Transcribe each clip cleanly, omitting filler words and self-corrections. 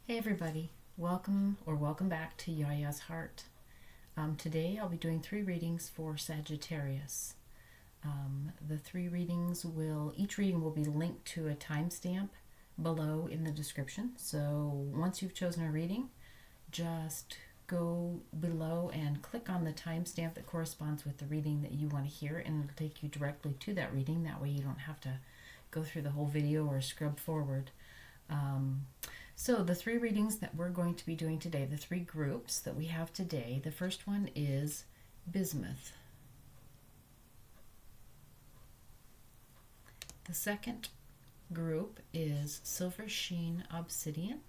Hey everybody, welcome back to YiaYia's Heart. Today I'll be doing 3 readings for Sagittarius. The 3 readings each reading will be linked to a timestamp below in the description. So once you've chosen a reading, just go below and click on the timestamp that corresponds with the reading that you want to hear, and it'll take you directly to that reading. That way you don't have to go through the whole video or scrub forward. So the 3 readings that we're going to be doing today, the 3 groups that we have today, the first one is Bismuth. The second group is Silver Sheen Obsidian.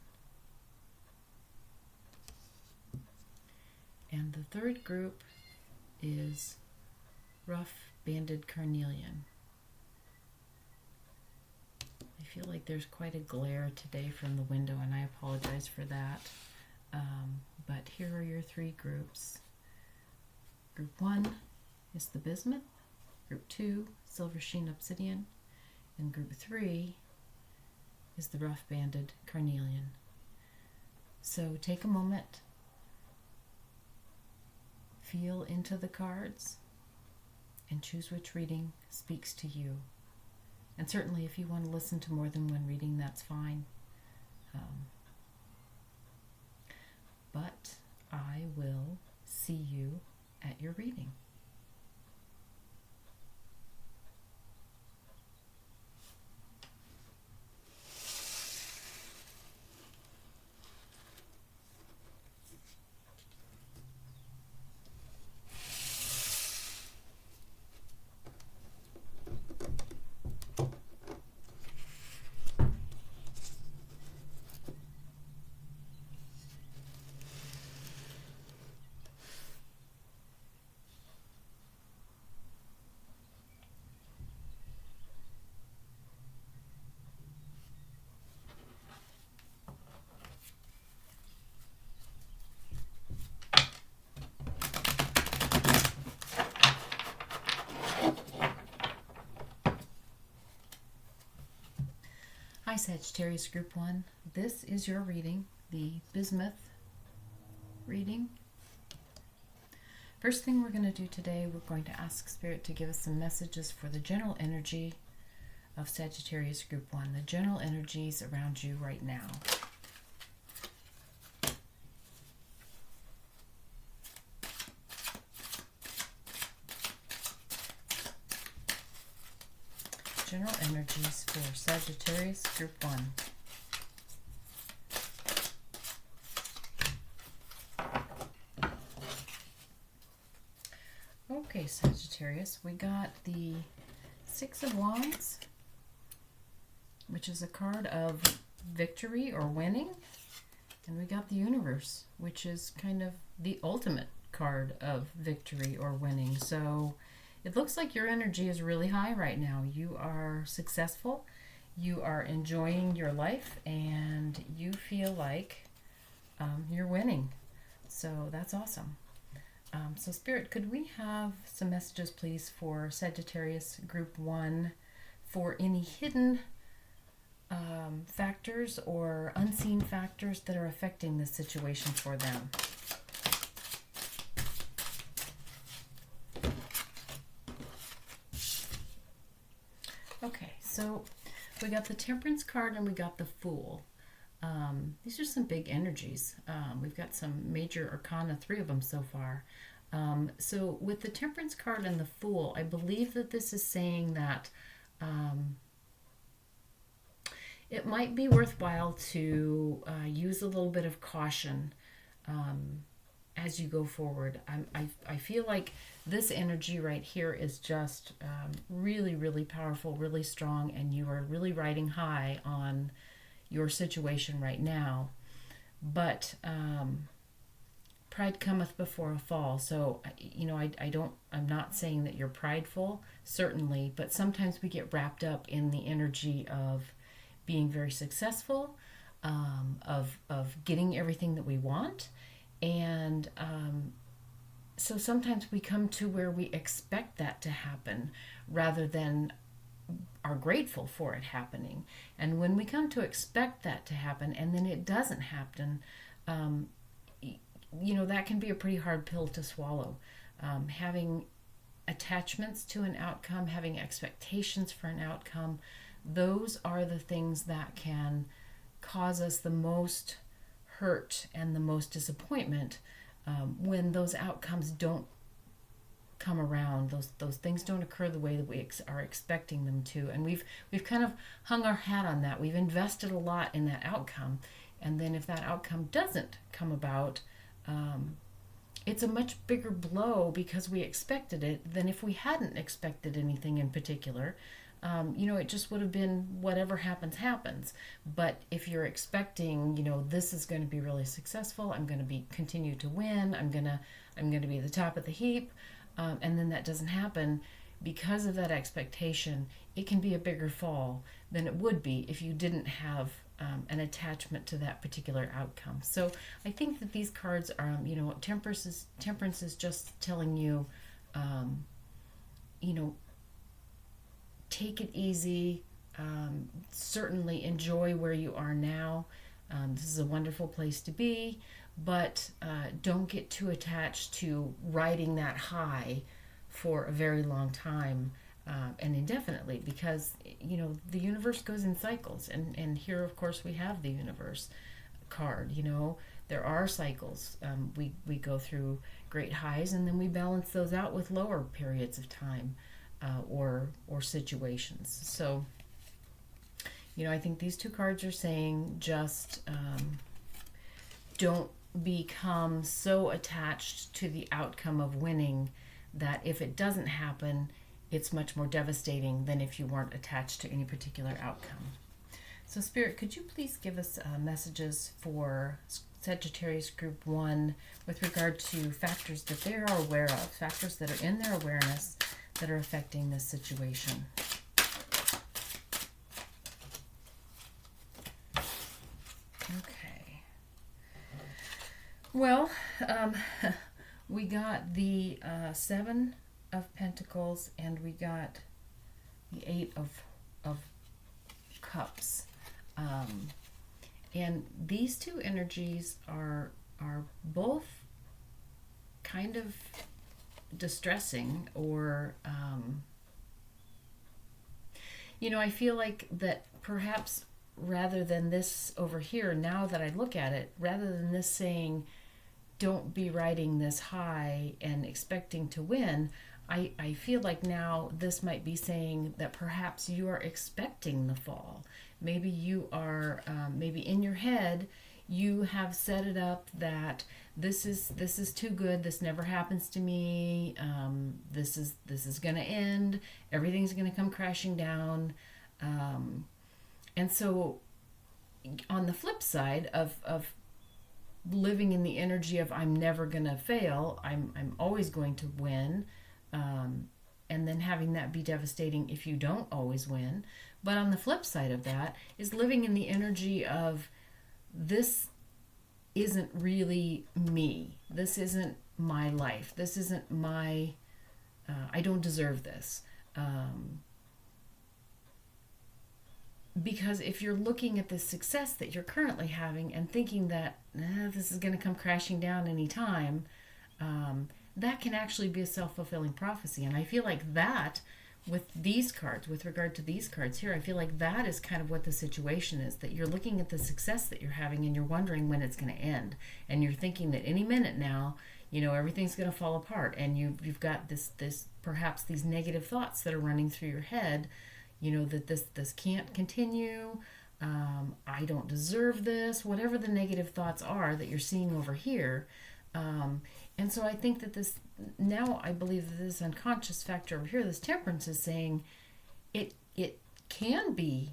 And the third group is Rough Banded Carnelian. I feel like there's quite a glare today from the window, and I apologize for that. But here are your 3 groups. Group 1 is the Bismuth. Group 2, Silver Sheen Obsidian. And group 3 is the Rough Banded Carnelian. So take a moment, feel into the cards, and choose which reading speaks to you. And certainly if you want to listen to more than one reading, that's fine. But I will see you at your reading. Hi Sagittarius Group 1. This is your reading, the Bismuth reading. First thing we're going to do today, we're going to ask Spirit to give us some messages for the general energy of Sagittarius Group 1, the general energies around you right now. General energies for Sagittarius Group 1. Okay, Sagittarius, we got the 6 of Wands, which is a card of victory or winning. And we got the Universe, which is kind of the ultimate card of victory or winning. So it looks like your energy is really high right now. You are successful, you are enjoying your life, and you feel like you're winning. So that's awesome. So Spirit, could we have some messages, please, for Sagittarius Group 1 for any hidden factors or unseen factors that are affecting this situation for them? Okay, so we got the Temperance card and we got the Fool. These are some big energies. We've got some major arcana, 3 of them so far. So with the Temperance card and the Fool, I believe that this is saying that it might be worthwhile to use a little bit of caution as you go forward. I feel like this energy right here is just really, really powerful, really strong, and you are really riding high on your situation right now. But pride cometh before a fall. So, you know, I'm not saying that you're prideful, certainly, but sometimes we get wrapped up in the energy of being very successful, of getting everything that we want. And so sometimes we come to where we expect that to happen rather than are grateful for it happening. And when we come to expect that to happen and then it doesn't happen, that can be a pretty hard pill to swallow. Having attachments to an outcome, having expectations for an outcome, those are the things that can cause us the most hurt and the most disappointment when those outcomes don't come around. Those things don't occur the way that we are expecting them to, and we've kind of hung our hat on that. We've invested a lot in that outcome, and then if that outcome doesn't come about, it's a much bigger blow because we expected it than if we hadn't expected anything in particular. It just would have been whatever happens. But if you're expecting, this is going to be really successful, I'm going to continue to win, I'm going to be the top of the heap, and then that doesn't happen because of that expectation, it can be a bigger fall than it would be if you didn't have an attachment to that particular outcome. So I think that these cards are, temperance is just telling you, take it easy, certainly enjoy where you are now. This is a wonderful place to be, but don't get too attached to riding that high for a very long time and indefinitely, because the universe goes in cycles, and here of course we have the universe card. There are cycles. We go through great highs and then we balance those out with lower periods of time or situations. So I think these two cards are saying just don't become so attached to the outcome of winning that if it doesn't happen, it's much more devastating than if you weren't attached to any particular outcome. So Spirit, could you please give us messages for Sagittarius Group 1 with regard to factors that they are aware of, factors that are in their awareness that are affecting this situation? Okay. Well, we got the Seven of Pentacles and we got the Eight of Cups. And these two energies are both kind of distressing, or I feel like that perhaps rather than this over here, now that I look at it, rather than this saying don't be riding this high and expecting to win, I feel like now this might be saying that perhaps you are expecting the fall. Maybe you are, maybe in your head, you have set it up that this is too good. This never happens to me. This is going to end. Everything's going to come crashing down. And so, on the flip side of living in the energy of I'm never going to fail, I'm always going to win. And then having that be devastating if you don't always win. But on the flip side of that is living in the energy of this isn't really me. This isn't my life. This isn't my, I don't deserve this. Because if you're looking at the success that you're currently having and thinking that this is going to come crashing down anytime, that can actually be a self-fulfilling prophecy. And I feel like that with these cards, with regard to these cards here, I feel like that is kind of what the situation is, that you're looking at the success that you're having and you're wondering when it's going to end. And you're thinking that any minute now, everything's going to fall apart. And you've got this perhaps these negative thoughts that are running through your head, that this can't continue. I don't deserve this, whatever the negative thoughts are that you're seeing over here. And so I think that this, now I believe that this unconscious factor over here, this temperance, is saying it can be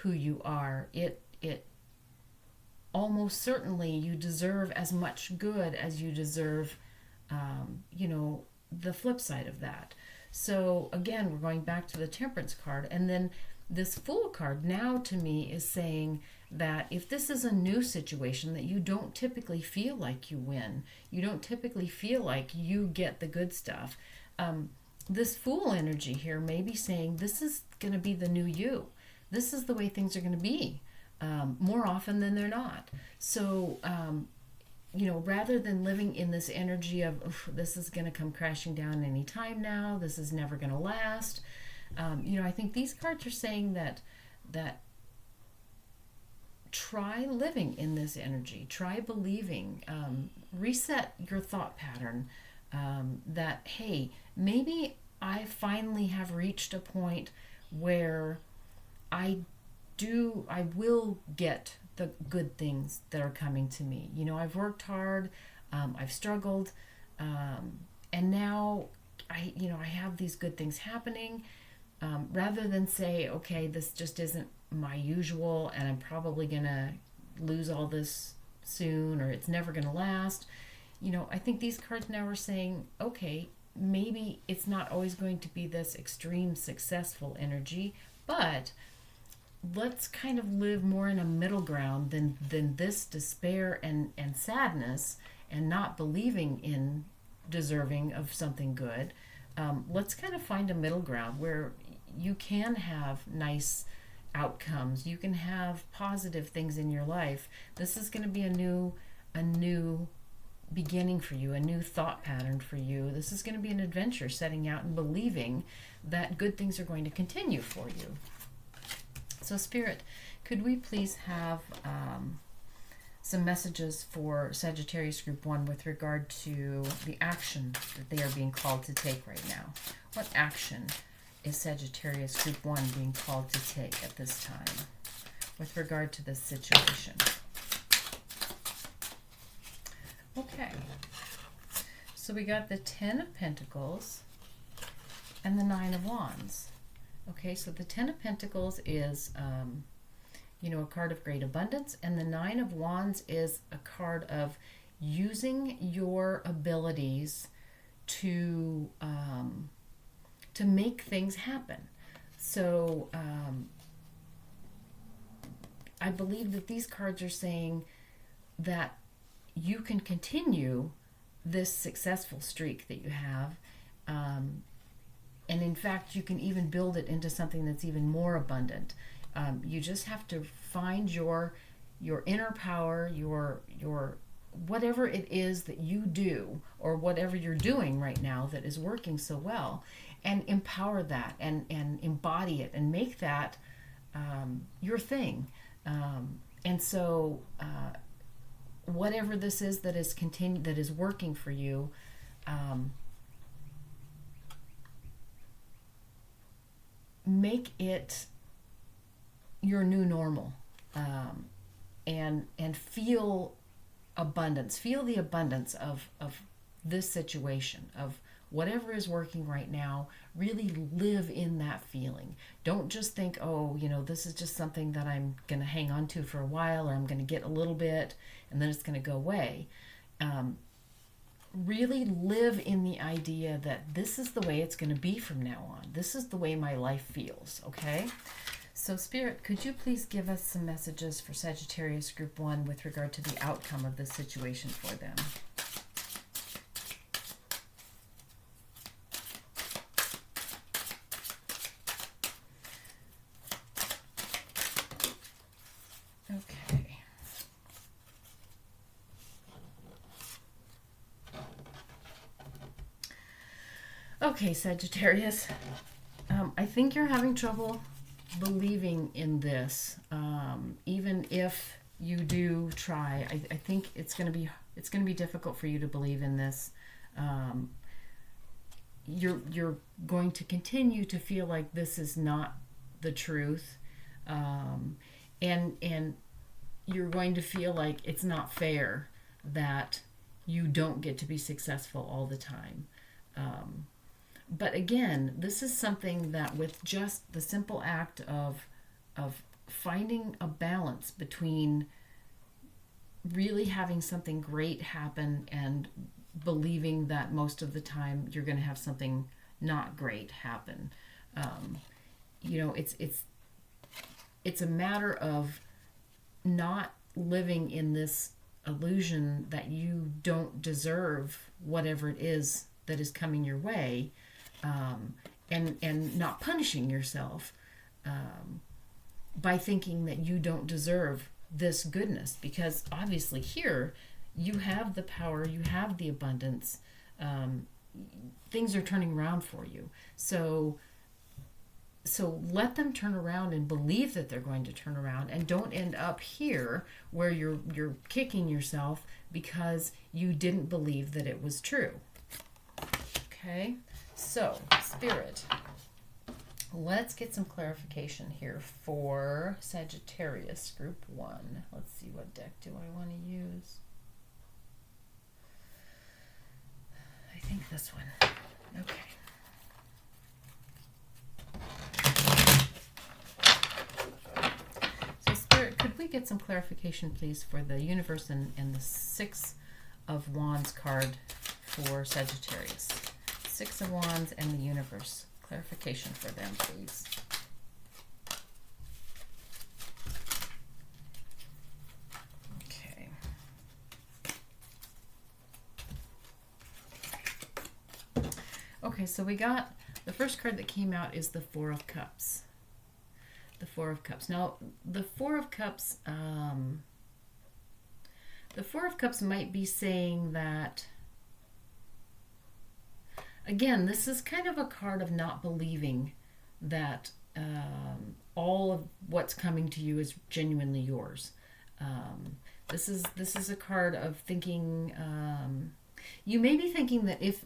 who you are. It almost certainly you deserve as much good as you deserve, the flip side of that. So again, we're going back to the temperance card, and then this Fool card now to me is saying that if this is a new situation that you don't typically feel like you win, you don't typically feel like you get the good stuff, this Fool energy here may be saying this is going to be the new you. This is the way things are going to be, more often than they're not. So, rather than living in this energy of, this is going to come crashing down any time now, this is never going to last, I think these cards are saying that try living in this energy, try believing, reset your thought pattern, that, hey, maybe I finally have reached a point where I will get the good things that are coming to me. I've worked hard, I've struggled, and now I have these good things happening, rather than say, okay, this just isn't my usual and I'm probably gonna lose all this soon, or it's never gonna last. I think these cards now are saying, okay, maybe it's not always going to be this extreme successful energy, but let's kind of live more in a middle ground than this despair and sadness and not believing in deserving of something good. Let's kind of find a middle ground where you can have nice outcomes, you can have positive things in your life. This is going to be a new beginning for you, a new thought pattern for you. This is going to be an adventure, setting out and believing that good things are going to continue for you. So Spirit, could we please have some messages for Sagittarius Group 1 with regard to the action that they are being called to take right now? What action is Sagittarius Group 1 being called to take at this time with regard to this situation? Okay, so we got the 10 of Pentacles and the 9 of Wands. Okay, so the 10 of Pentacles is, a card of great abundance, and the 9 of Wands is a card of using your abilities to make things happen. So I believe that these cards are saying that you can continue this successful streak that you have, and in fact you can even build it into something that's even more abundant. You just have to find your inner power, your whatever it is that you do, or whatever you're doing right now that is working so well, and empower that and embody it and make that your thing. And so whatever this is that is working for you, make it your new normal, and feel abundance. Feel the abundance of this situation, of whatever is working right now. Really live in that feeling. Don't just think, this is just something that I'm going to hang on to for a while, or I'm going to get a little bit and then it's going to go away. Really live in the idea that this is the way it's going to be from now on. This is the way my life feels, okay? So Spirit, could you please give us some messages for Sagittarius Group 1 with regard to the outcome of this situation for them? Okay. Okay, Sagittarius. I think you're having trouble believing in this, even if you do try. I think it's going to be difficult for you to believe in this. You're going to continue to feel like this is not the truth, and you're going to feel like it's not fair that you don't get to be successful all the time. But again, this is something that with just the simple act of finding a balance between really having something great happen and believing that most of the time you're going to have something not great happen. It's a matter of not living in this illusion that you don't deserve whatever it is that is coming your way. and not punishing yourself by thinking that you don't deserve this goodness, because obviously here you have the power, you have the abundance, things are turning around for you. So let them turn around and believe that they're going to turn around, and don't end up here where you're kicking yourself because you didn't believe that it was true. Okay, so Spirit, let's get some clarification here for Sagittarius Group 1. Let's see, what deck do I want to use? I think this one. Okay. So Spirit, could we get some clarification, please, for the Universe and the Six of Wands card for Sagittarius? Six of Wands and the Universe. Clarification for them, please. Okay. Okay, so we got the first card that came out is the Four of Cups. The Four of Cups. Now, the Four of Cups, might be saying that, again, this is kind of a card of not believing that all of what's coming to you is genuinely yours. This is a card of thinking, you may be thinking that if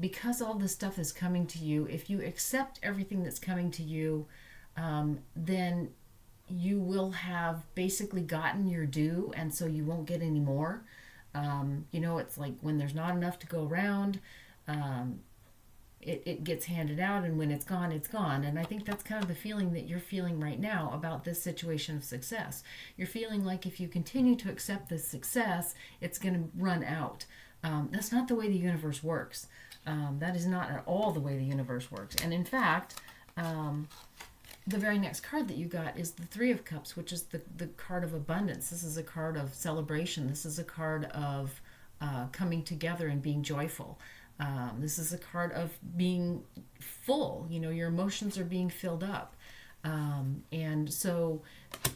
because all this stuff is coming to you, if you accept everything that's coming to you, then you will have basically gotten your due, and so you won't get any more. It's like when there's not enough to go around, it gets handed out, and when it's gone, it's gone. And I think that's kind of the feeling that you're feeling right now about this situation of success. You're feeling like if you continue to accept this success, it's going to run out. That's not the way the universe works. That is not at all the way the universe works. And in fact, the very next card that you got is the Three of Cups, which is the card of abundance. This is a card of celebration. This is a card of coming together and being joyful. This is a card of being full. Your emotions are being filled up. And so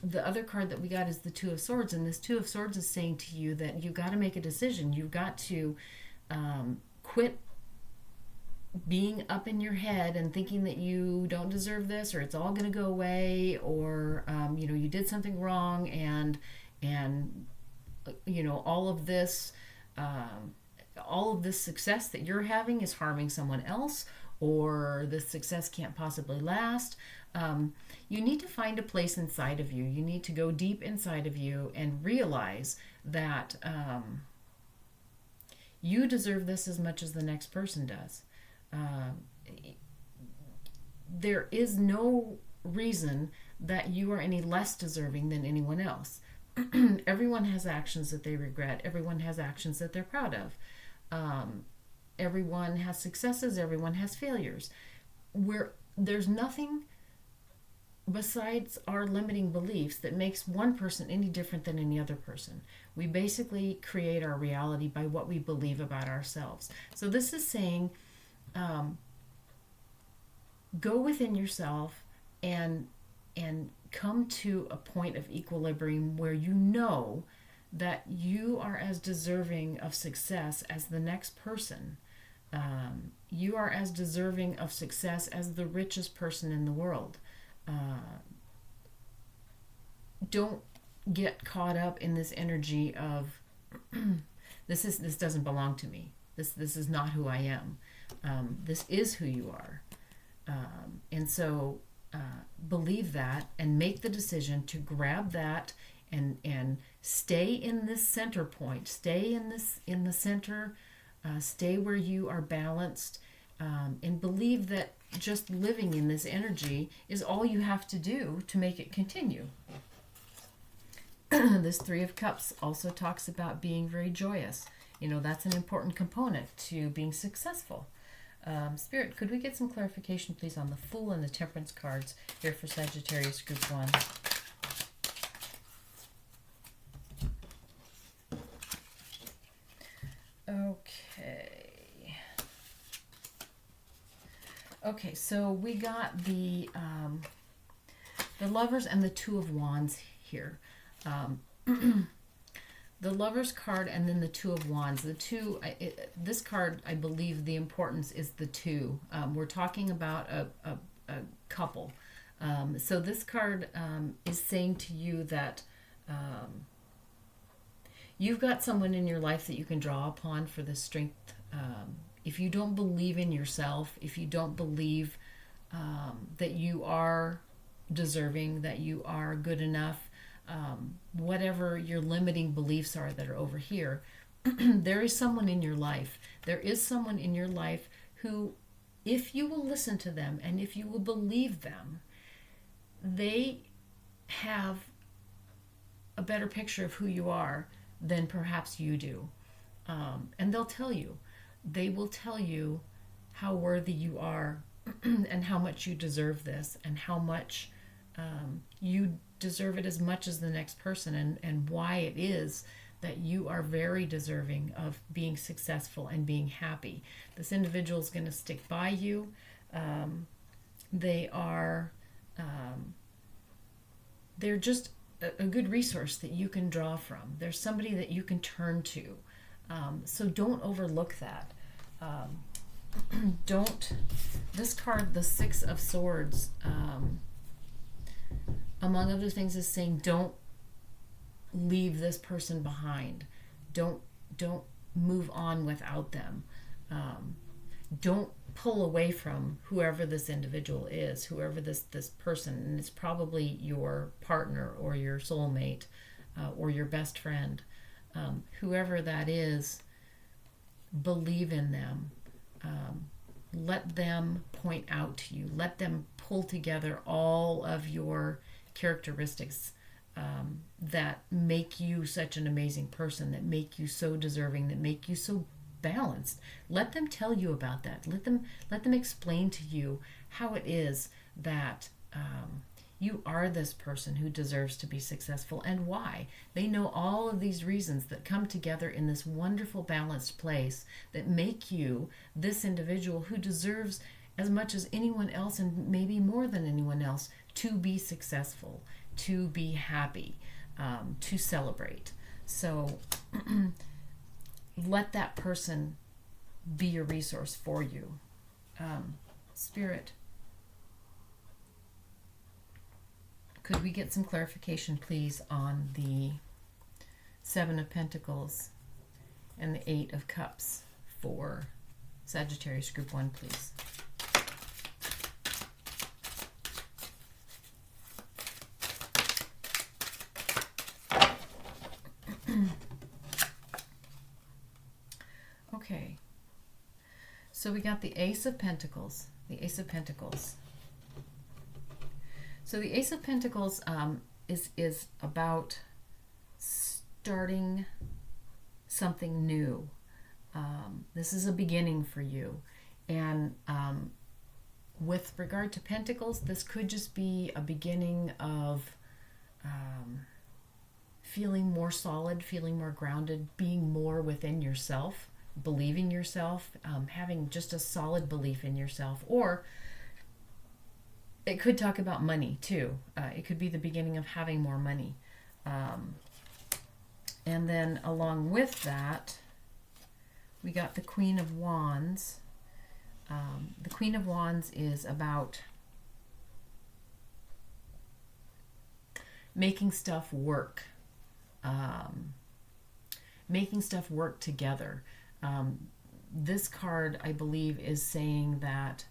the other card that we got is the Two of Swords, and this Two of Swords is saying to you that you've got to make a decision. You've got to quit being up in your head and thinking that you don't deserve this, or it's all going to go away, or you did something wrong, and all of this success that you're having is harming someone else, or this success can't possibly last. You need to find a place inside of you. You need to go deep inside of you and realize that you deserve this as much as the next person does. There is no reason that you are any less deserving than anyone else. Everyone has actions that they regret. Everyone has actions that they're proud of. Everyone has successes. Everyone has failures. There's nothing besides our limiting beliefs that makes one person any different than any other person. We basically create our reality by what we believe about ourselves. So this is saying, go within yourself and come to a point of equilibrium where you know that you are as deserving of success as the next person. You are as deserving of success as the richest person in the world. Don't get caught up in this energy of this doesn't belong to me. This is not who I am. This is who you are. And so believe that and make the decision to grab that and stay in this center point. Stay in the center. Stay where you are balanced, and believe that just living in this energy is all you have to do to make it continue. This Three of Cups also talks about being very joyous. That's an important component to being successful. Spirit, could we get some clarification, please, on the Fool and the Temperance cards here for Sagittarius Group 1? Okay. Okay, so we got the Lovers and the Two of Wands here. The Lovers card and then the Two of Wands. The two, this card, I believe the importance is the two. We're talking about a couple. So this card is saying to you that you've got someone in your life that you can draw upon for the strength. If you don't believe in yourself, if you don't believe that you are deserving, that you are good enough, whatever your limiting beliefs are that are over here, there is someone in your life. There is someone in your life who, if you will listen to them and if you will believe them, they have a better picture of who you are than perhaps you do. And they'll tell you. They will tell you how worthy you are and how much you deserve this and how much you deserve it as much as the next person, and why it is that you are very deserving of being successful and being happy. This individual is going to stick by you. They are they're just a good resource that you can draw from. There's somebody that you can turn to. So don't overlook that. This card, the Six of Swords, among other things, is saying don't leave this person behind. Don't move on without them. Don't pull away from whoever this individual is, whoever this person, and it's probably your partner or your soulmate or your best friend. Whoever that is, believe in them. Let them point out to you. Let them pull together all of your characteristics that make you such an amazing person, that make you so deserving, that make you so balanced. Let them tell you about that. Let them explain to you how it is that you are this person who deserves to be successful and why. They know all of these reasons that come together in this wonderful balanced place that make you this individual who deserves as much as anyone else, and maybe more than anyone else, to be successful, to be happy, to celebrate. So let that person be a resource for you. Spirit, could we get some clarification, please, on the Seven of Pentacles and the Eight of Cups for Sagittarius Group 1, please? Okay, so we got the Ace of Pentacles, the Ace of Pentacles. So the Ace of Pentacles is about starting something new. This is a beginning for you. And with regard to Pentacles, this could just be a beginning of feeling more solid, feeling more grounded, being more within yourself, believing yourself, having just a solid belief in yourself. Or it could talk about money too. It could be the beginning of having more money. And then along with that, we got the Queen of Wands. The Queen of Wands is about making stuff work. Making stuff work together. This card, I believe, is saying that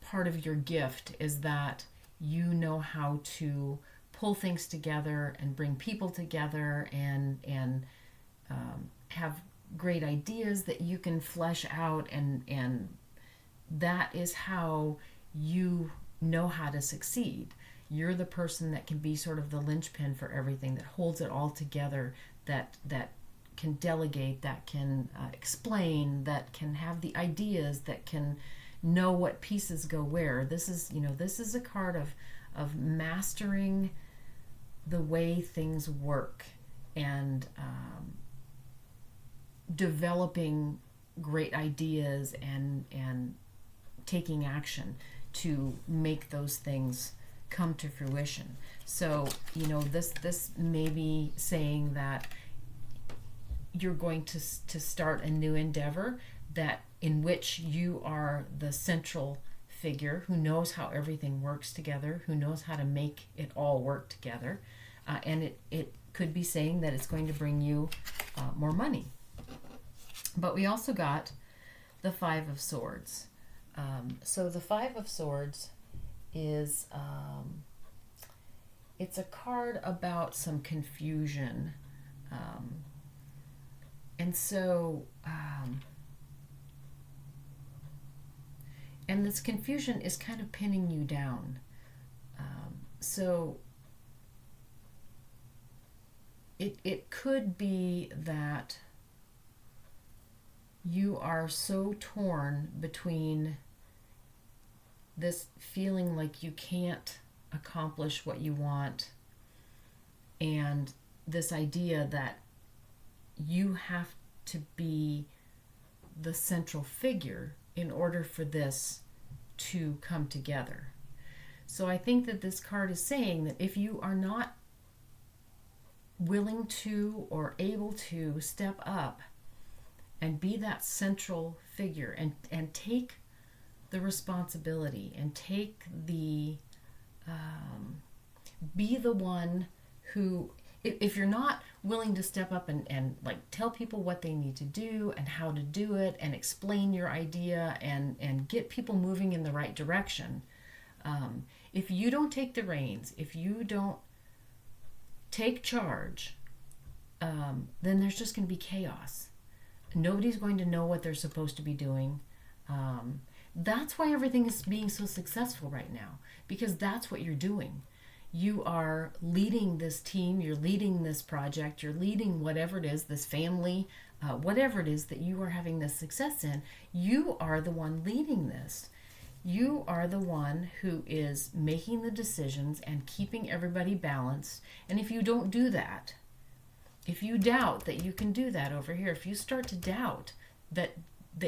part of your gift is that you know how to pull things together and bring people together and have great ideas that you can flesh out, and that is how you know how to succeed. You're the person that can be sort of the linchpin for everything, that holds it all together, that can delegate, that can explain, that can have the ideas, that can know what pieces go where. This is a card of mastering the way things work and developing great ideas and taking action to make those things come to fruition. So, you know, this may be saying that you're going to start a new endeavor that in which you are the central figure who knows how everything works together, who knows how to make it all work together. And it could be saying that it's going to bring you more money. But we also got the Five of Swords. So the Five of Swords is, it's a card about some confusion. And so, and this confusion is kind of pinning you down. So it could be that you are so torn between this feeling like you can't accomplish what you want and this idea that you have to be the central figure in order for this to come together. So I think that this card is saying that if you are not willing to or able to step up and be that central figure and take the responsibility and take the be the one who, if you're not willing to step up and like tell people what they need to do and how to do it and explain your idea and get people moving in the right direction, if you don't take the reins, if you don't take charge, then there's just going to be chaos. Nobody's going to know what they're supposed to be doing. That's why everything is being so successful right now, because that's what you're doing. You are leading this team, you're leading this project, you're leading whatever it is, this family, whatever it is that you are having this success in. You are the one leading this. You are the one who is making the decisions and keeping everybody balanced. And if you don't do that, if you doubt that you can do that over here, if you start to doubt that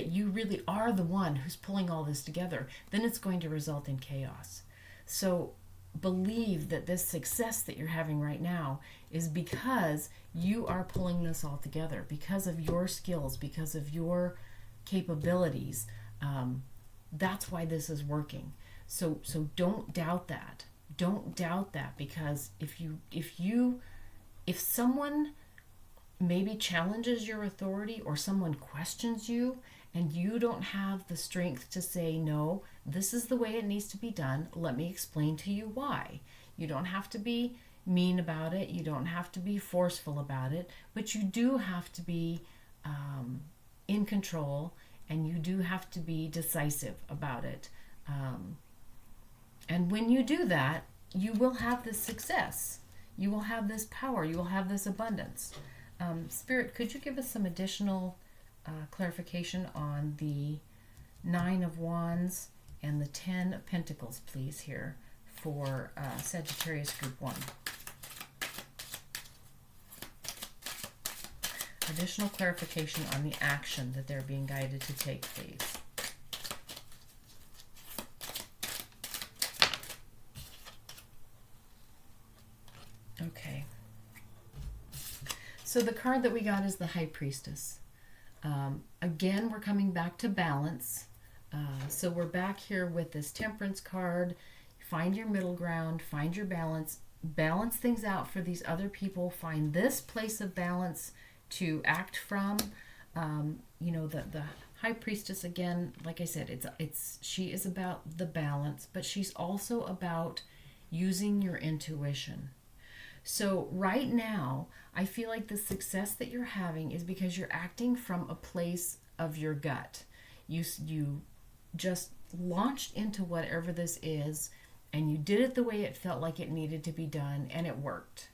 you really are the one who's pulling all this together, then it's going to result in chaos. So believe that this success that you're having right now is because you are pulling this all together, because of your skills, because of your capabilities. That's why this is working. So don't doubt that. Don't doubt that, because if someone maybe challenges your authority or someone questions you and you don't have the strength to say, no, this is the way it needs to be done, let me explain to you why. You don't have to be mean about it. You don't have to be forceful about it, but you do have to be in control, and you do have to be decisive about it. And when you do that, you will have this success. You will have this power. You will have this abundance. Spirit, could you give us some additional clarification on the 9 of Wands and the 10 of Pentacles, please, here for Sagittarius Group 1? Additional clarification on the action that they're being guided to take, please. Okay. So the card that we got is the High Priestess. Again, we're coming back to balance. So we're back here with this Temperance card. Find your middle ground, find your balance, balance things out for these other people, find this place of balance to act from. You know, the High Priestess, again, like I said, she is about the balance, but she's also about using your intuition. So right now, I feel like the success that you're having is because you're acting from a place of your gut. You just launched into whatever this is, and you did it the way it felt like it needed to be done, and it worked.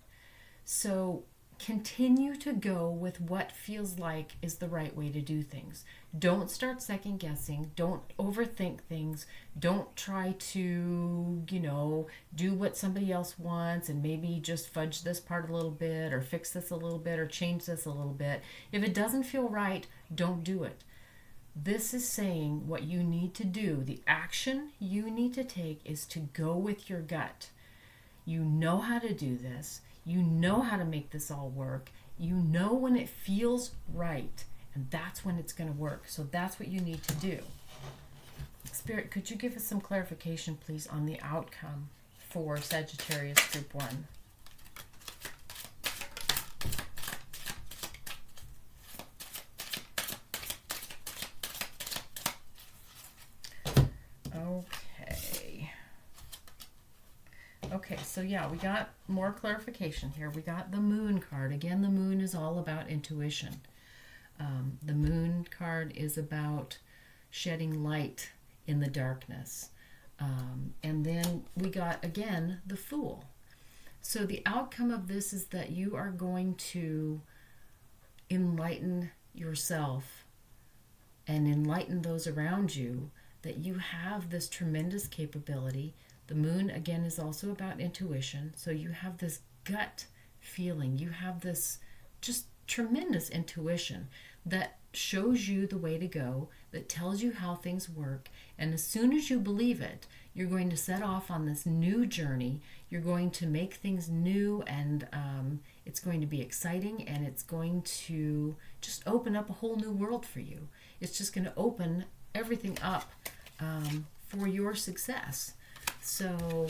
So continue to go with what feels like is the right way to do things. Don't start second guessing. Don't overthink things. Don't try to, do what somebody else wants and maybe just fudge this part a little bit or fix this a little bit or change this a little bit. If it doesn't feel right, don't do it. This is saying what you need to do. The action you need to take is to go with your gut. You know how to do this. You know how to make this all work. You know when it feels right, and that's when it's going to work. So that's what you need to do. Spirit, could you give us some clarification, please, on the outcome for Sagittarius Group 1? Okay, so yeah, we got more clarification here. We got the Moon card. Again, the Moon is all about intuition. The Moon card is about shedding light in the darkness. And then we got, again, the Fool. So the outcome of this is that you are going to enlighten yourself and enlighten those around you, that you have this tremendous capability. The Moon, again, is also about intuition. So you have this gut feeling. You have this just tremendous intuition that shows you the way to go, that tells you how things work. And as soon as you believe it, you're going to set off on this new journey. You're going to make things new, and it's going to be exciting, and it's going to just open up a whole new world for you. It's just going to open everything up for your success. So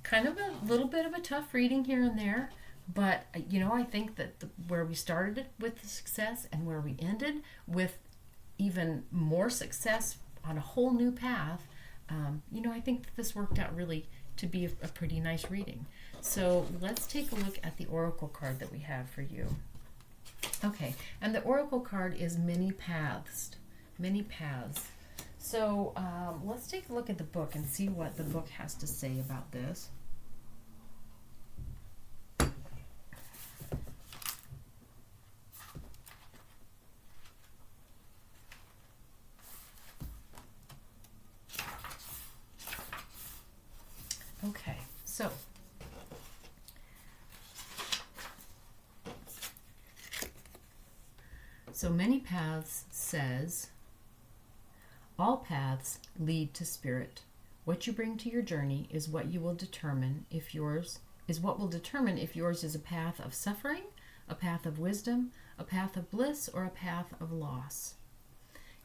kind of a little bit of a tough reading here and there, but you know, I think that where we started it with the success and where we ended with even more success on a whole new path, you know, I think that this worked out really to be a pretty nice reading. So let's take a look at the oracle card that we have for you. Okay, and the oracle card is many paths. Many paths. So let's take a look at the book and see what the book has to say about this. Okay, so many paths says, all paths lead to spirit. What you bring to your journey is what you will determine if yours is a path of suffering, a path of wisdom, a path of bliss, or a path of loss.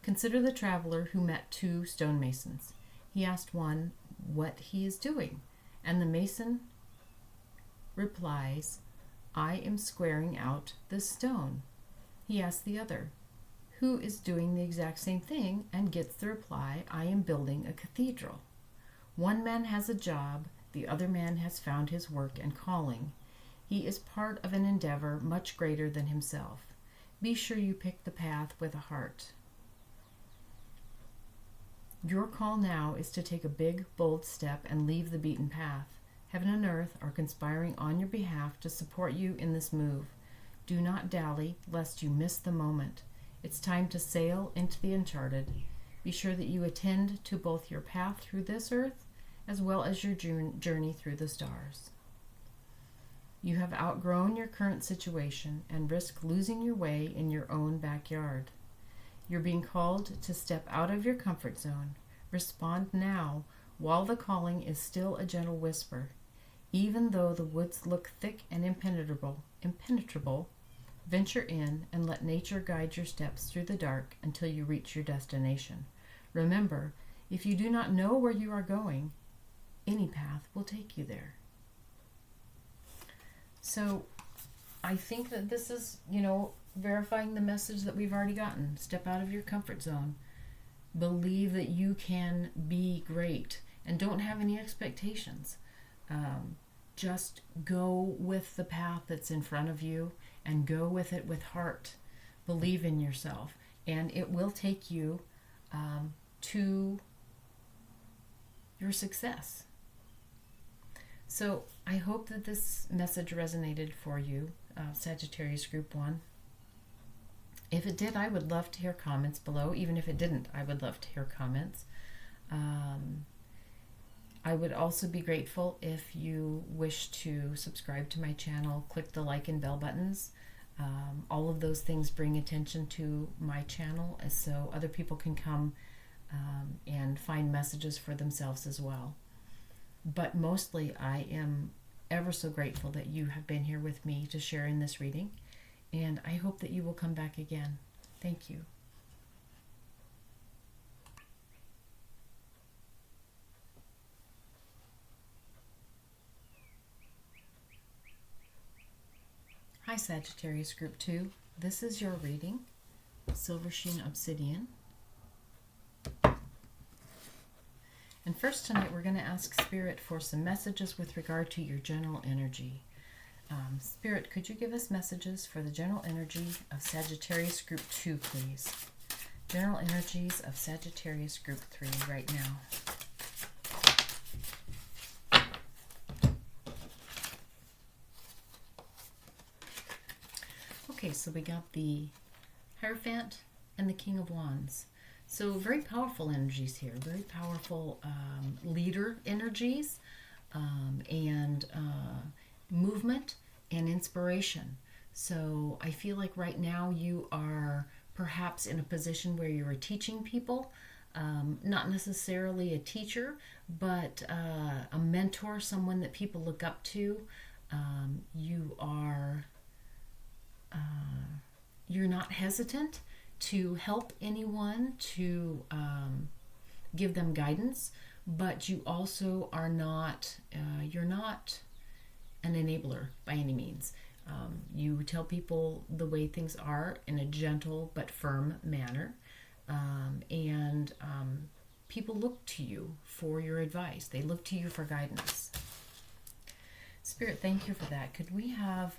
Consider the traveler who met two stonemasons. He asked one what he is doing, and the mason replies, I am squaring out this stone. He asked the other, who is doing the exact same thing, and gets the reply, I am building a cathedral. One man has a job, the other man has found his work and calling. He is part of an endeavor much greater than himself. Be sure you pick the path with a heart. Your call now is to take a big, bold step and leave the beaten path. Heaven and earth are conspiring on your behalf to support you in this move. Do not dally, lest you miss the moment. It's time to sail into the uncharted. Be sure that you attend to both your path through this earth as well as your journey through the stars. You have outgrown your current situation and risk losing your way in your own backyard. You're being called to step out of your comfort zone. Respond now while the calling is still a gentle whisper. Even though the woods look thick and impenetrable, venture in and let nature guide your steps through the dark until you reach your destination. Remember, if you do not know where you are going, any path will take you there. So I think that this is, you know, verifying the message that we've already gotten. Step out of your comfort zone. Believe that you can be great and don't have any expectations. Just go with the path that's in front of you and go with it with heart. Believe in yourself, and it will take you to your success. So I hope that this message resonated for you, Sagittarius Group 1. If it did, I would love to hear comments below. Even if it didn't, I would love to hear comments. I would also be grateful if you wish to subscribe to my channel, click the like and bell buttons. All of those things bring attention to my channel, so other people can come and find messages for themselves as well. But mostly I am ever so grateful that you have been here with me to share in this reading, and I hope that you will come back again. Thank you. Hi Sagittarius Group 2, this is your reading, Silver Sheen Obsidian. And first tonight we're going to ask Spirit for some messages with regard to your general energy. Spirit, could you give us messages for the general energy of Sagittarius Group 2, please? General energies of Sagittarius Group 3 right now. Okay, so we got the Hierophant and the King of Wands. So very powerful energies here, very powerful leader energies and movement and inspiration. So I feel like right now you are perhaps in a position where you're teaching people, not necessarily a teacher, but a mentor, someone that people look up to. You are... you're not hesitant to help anyone, to give them guidance, but you also are not, you're not an enabler by any means. You tell people the way things are in a gentle but firm manner, and people look to you for your advice. They look to you for guidance. Spirit, thank you for that. Could we have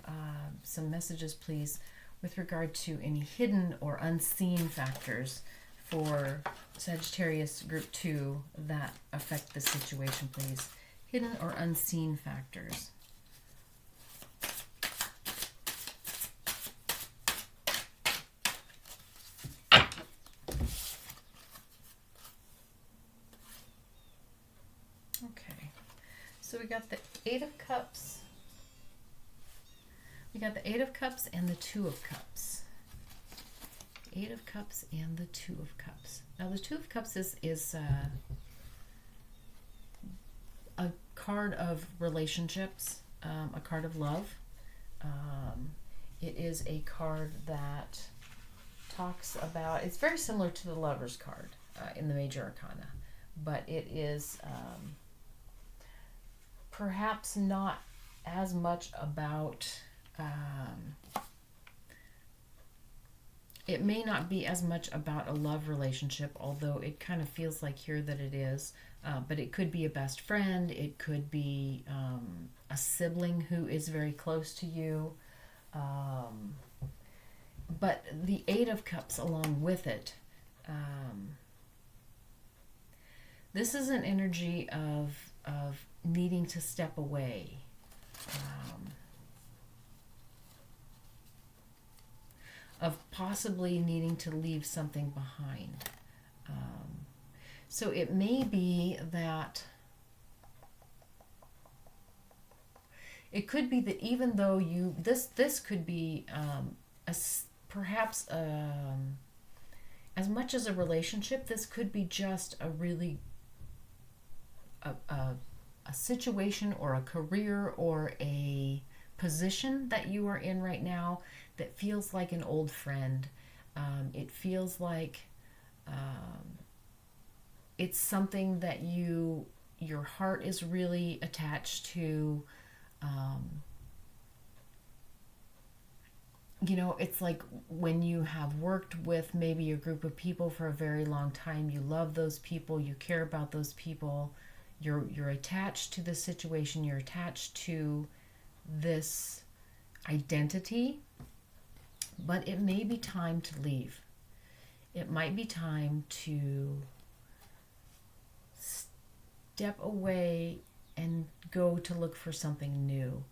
some messages, please, with regard to any hidden or unseen factors for Sagittarius Group 2 that affect the situation, please? Hidden or unseen factors. Okay, so we got the Eight of Cups. We got the Eight of Cups and the Two of Cups. Eight of Cups and the Two of Cups. Now the Two of Cups is a card of relationships, a card of love. It is a card that talks about, it's very similar to the Lover's card in the Major Arcana, but it is perhaps not as much about... it may not be as much about a love relationship, although it kind of feels like here that it is. But it could be a best friend. It could be a sibling who is very close to you. But the Eight of Cups along with it, this is an energy of needing to step away. Of possibly needing to leave something behind. So it may be that, it could be that even though you, this could be perhaps as much as a relationship, this could be just a really, a situation or a career or a position that you are in right now that feels like an old friend. It feels like it's something that your heart is really attached to. You know, it's like when you have worked with maybe a group of people for a very long time, you love those people, you care about those people, you're attached to the situation, you're attached to this identity, but it may be time to leave. It might be time to step away and go to look for something new.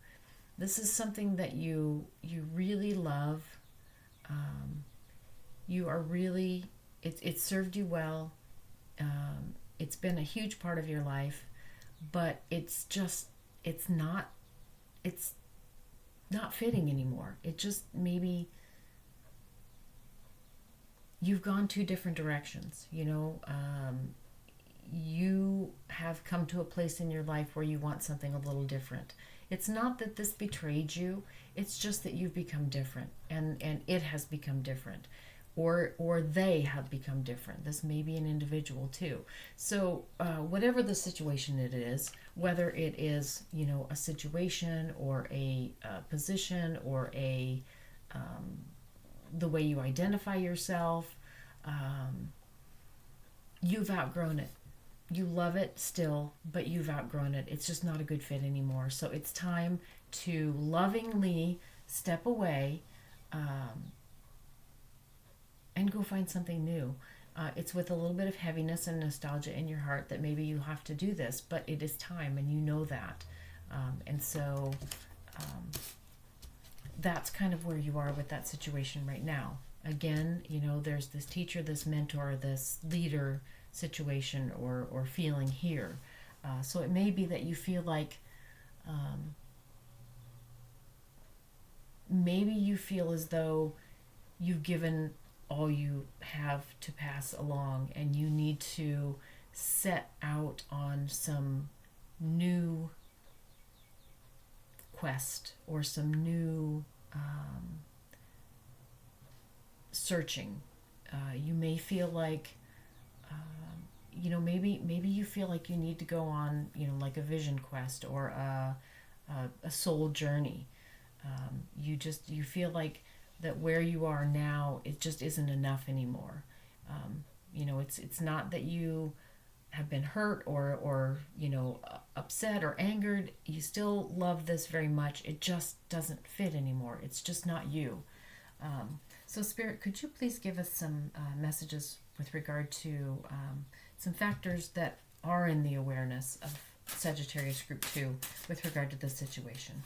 This is something that you really love. You are really, it served you well. It's been a huge part of your life, but it's not fitting anymore. It just maybe you've gone two different directions, you know. You have come to a place in your life where you want something a little different. It's not that this betrayed you, it's just that you've become different, and it has become different, or they have become different. This may be an individual too. So whatever the situation it is, whether it is, you know, a situation or a position or a the way you identify yourself, you've outgrown it. You love it still, but you've outgrown it. It's just not a good fit anymore. So it's time to lovingly step away and go find something new. It's with a little bit of heaviness and nostalgia in your heart that maybe you have to do this, but it is time, and you know that. And so that's kind of where you are with that situation right now. Again, you know, there's this teacher, this mentor, this leader situation or feeling here. So it may be that you feel like maybe you feel as though you've given all you have to pass along, and you need to set out on some new quest or some new searching. You may feel like you know, maybe you feel like you need to go on, you know, like a vision quest or a soul journey. You feel like that where you are now, it just isn't enough anymore. You know, it's not that you have been hurt or you know, upset or angered. You still love this very much. It just doesn't fit anymore. It's just not you. So Spirit, could you please give us some messages with regard to some factors that are in the awareness of Sagittarius Group 2 with regard to this situation?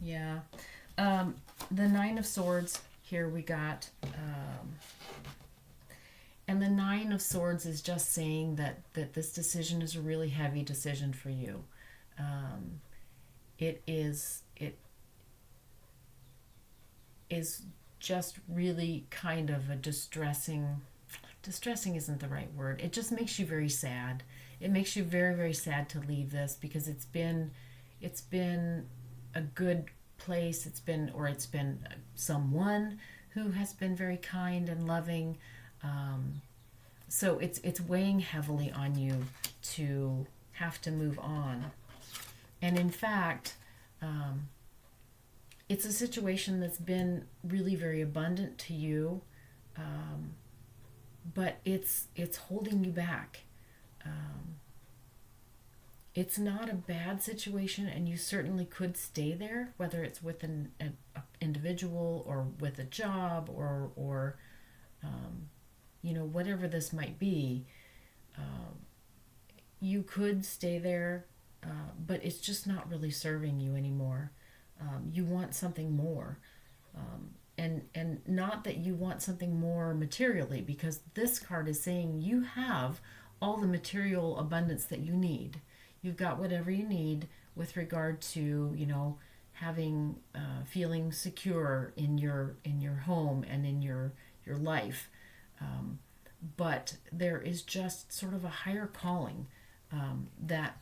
Yeah. The Nine of Swords here we got. And the Nine of Swords is just saying that this decision is a really heavy decision for you. It is just really kind of a distressing isn't the right word. It just makes you very sad. It makes you very, very sad to leave this, because it's been a good place. It's been someone who has been very kind and loving. So it's weighing heavily on you to have to move on. And in fact, it's a situation that's been really very abundant to you, but it's holding you back. It's not a bad situation, and you certainly could stay there, whether it's with an individual or with a job or you know, whatever this might be. You could stay there, but it's just not really serving you anymore. You want something more. And not that you want something more materially, because this card is saying you have all the material abundance that you need. You've got whatever you need with regard to, you know, having feeling secure in your home and in your life. But there is just sort of a higher calling that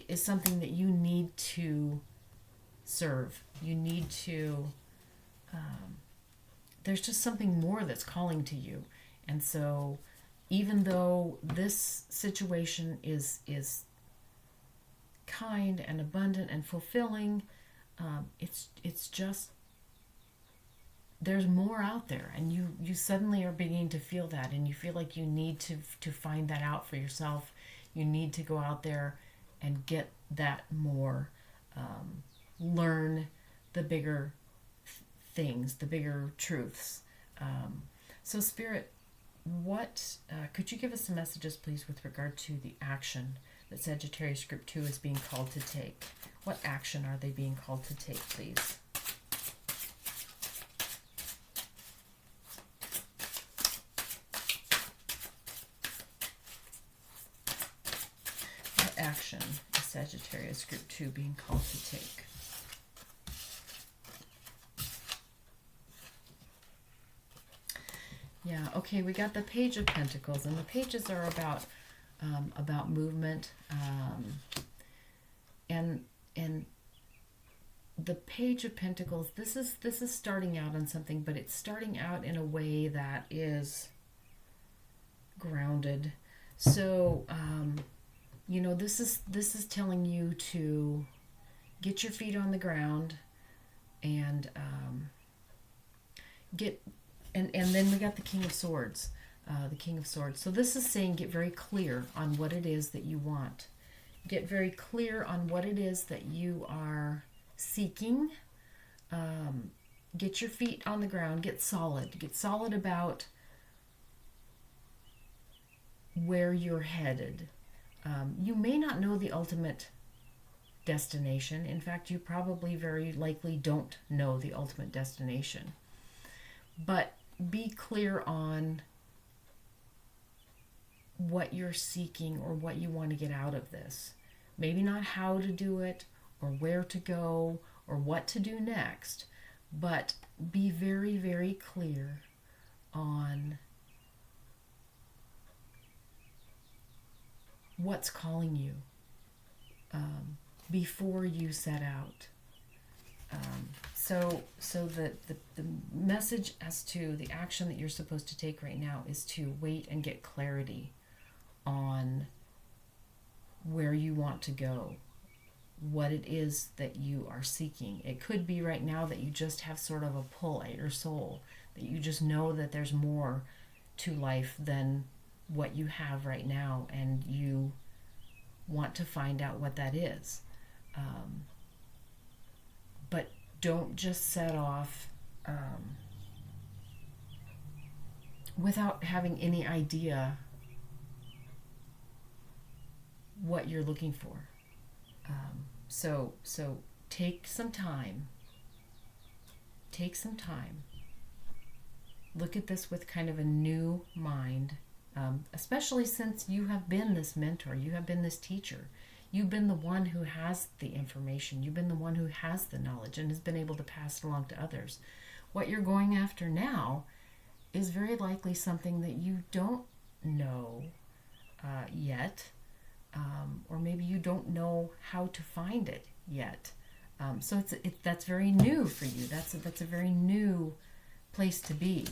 is something that you need to serve. You need to, there's just something more that's calling to you. And so even though this situation is kind and abundant and fulfilling, it's just, there's more out there, and you suddenly are beginning to feel that, and you feel like you need to find that out for yourself. You need to go out there and get that more, learn the bigger things, the bigger truths. So Spirit, what could you give us some messages, please, with regard to the action that Sagittarius Group 2 is being called to take? What action are they being called to take, please? action is Sagittarius Group 2 being called to take? Yeah, okay, we got the Page of Pentacles, and the pages are about movement, and the Page of Pentacles, this is starting out on something, but it's starting out in a way that is grounded. So you know, this is telling you to get your feet on the ground and and then we got the King of Swords. The King of Swords. So this is saying get very clear on what it is that you want. Get very clear on what it is that you are seeking. Get your feet on the ground. Get solid. Get solid about where you're headed. You may not know the ultimate destination. In fact, you probably very likely don't know the ultimate destination. But be clear on what you're seeking or what you want to get out of this. Maybe not how to do it or where to go or what to do next, but be very, very clear on what's calling you before you set out. So the message as to the action that you're supposed to take right now is to wait and get clarity on where you want to go, what it is that you are seeking. It could be right now that you just have sort of a pull at your soul, that you just know that there's more to life than what you have right now, and you want to find out what that is. But don't just set off without having any idea what you're looking for. So take some time. Take some time. Look at this with kind of a new mind, especially since you have been this mentor, you have been this teacher. You've been the one who has the information. You've been the one who has the knowledge and has been able to pass it along to others. What you're going after now is very likely something that you don't know yet, or maybe you don't know how to find it yet. So that's very new for you. That's a very new place to be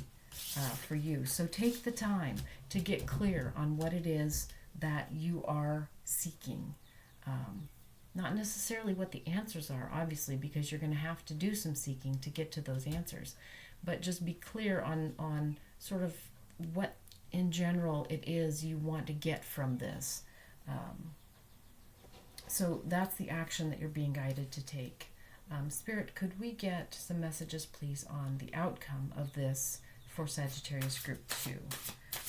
for you. So take the time to get clear on what it is that you are seeking. Not necessarily what the answers are, obviously, because you're going to have to do some seeking to get to those answers. But just be clear on sort of what, in general, it is you want to get from this. So that's the action that you're being guided to take. Spirit, could we get some messages, please, on the outcome of this for Sagittarius Group 2?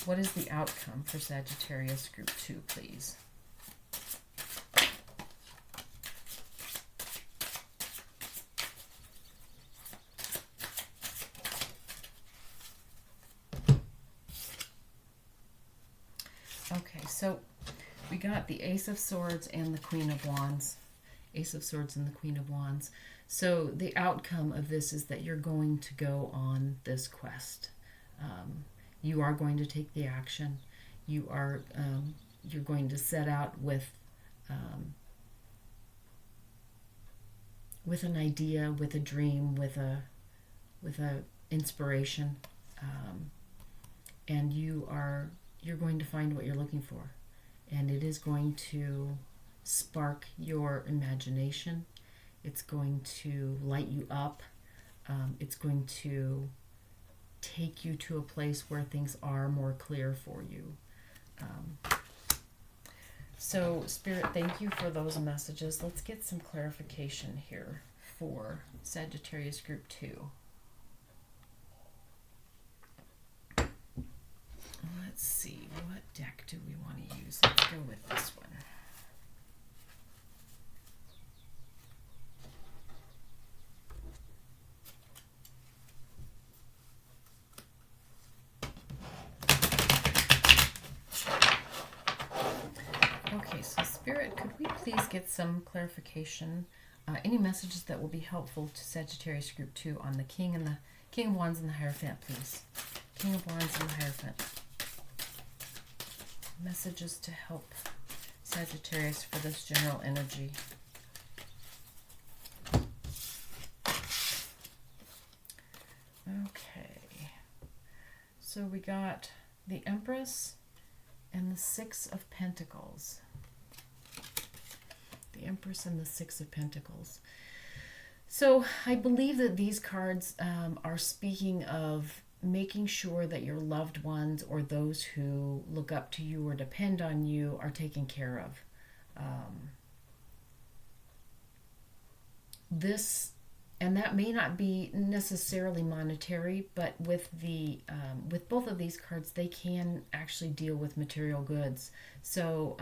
What is the outcome for Sagittarius Group 2, please? Okay, so we got the Ace of Swords and the Queen of Wands. Ace of Swords and the Queen of Wands. So the outcome of this is that you're going to go on this quest. You are going to take the action. You are you're going to set out with an idea, with a dream, with a inspiration, and you're going to find what you're looking for, and it is going to spark your imagination. It's going to light you up. It's going to take you to a place where things are more clear for you. So, Spirit, thank you for those messages. Let's get some clarification here for Sagittarius Group 2. Let's see, what deck do we want to use? Let's go with this one. Okay, so Spirit, could we please get some clarification? Any messages that will be helpful to Sagittarius Group 2 on the King of Wands and the Hierophant, please. King of Wands and the Hierophant. Messages to help Sagittarius for this general energy. Okay. So we got the Empress and the Six of Pentacles. The Empress and the Six of Pentacles. So I believe that these cards are speaking of making sure that your loved ones or those who look up to you or depend on you are taken care of. And that may not be necessarily monetary, but with both of these cards, they can actually deal with material goods. So,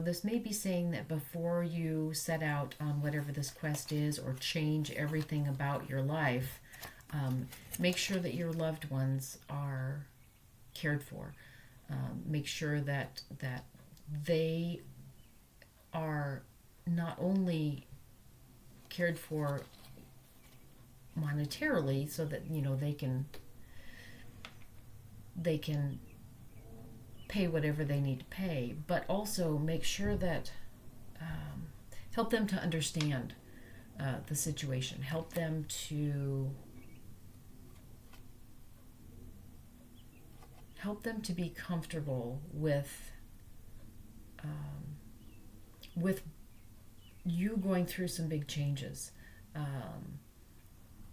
this may be saying that before you set out on whatever this quest is or change everything about your life, make sure that your loved ones are cared for. Make sure that they are not only cared for monetarily, so that they can pay whatever they need to pay, but also make sure that help them to understand the situation, help them to be comfortable with you going through some big changes.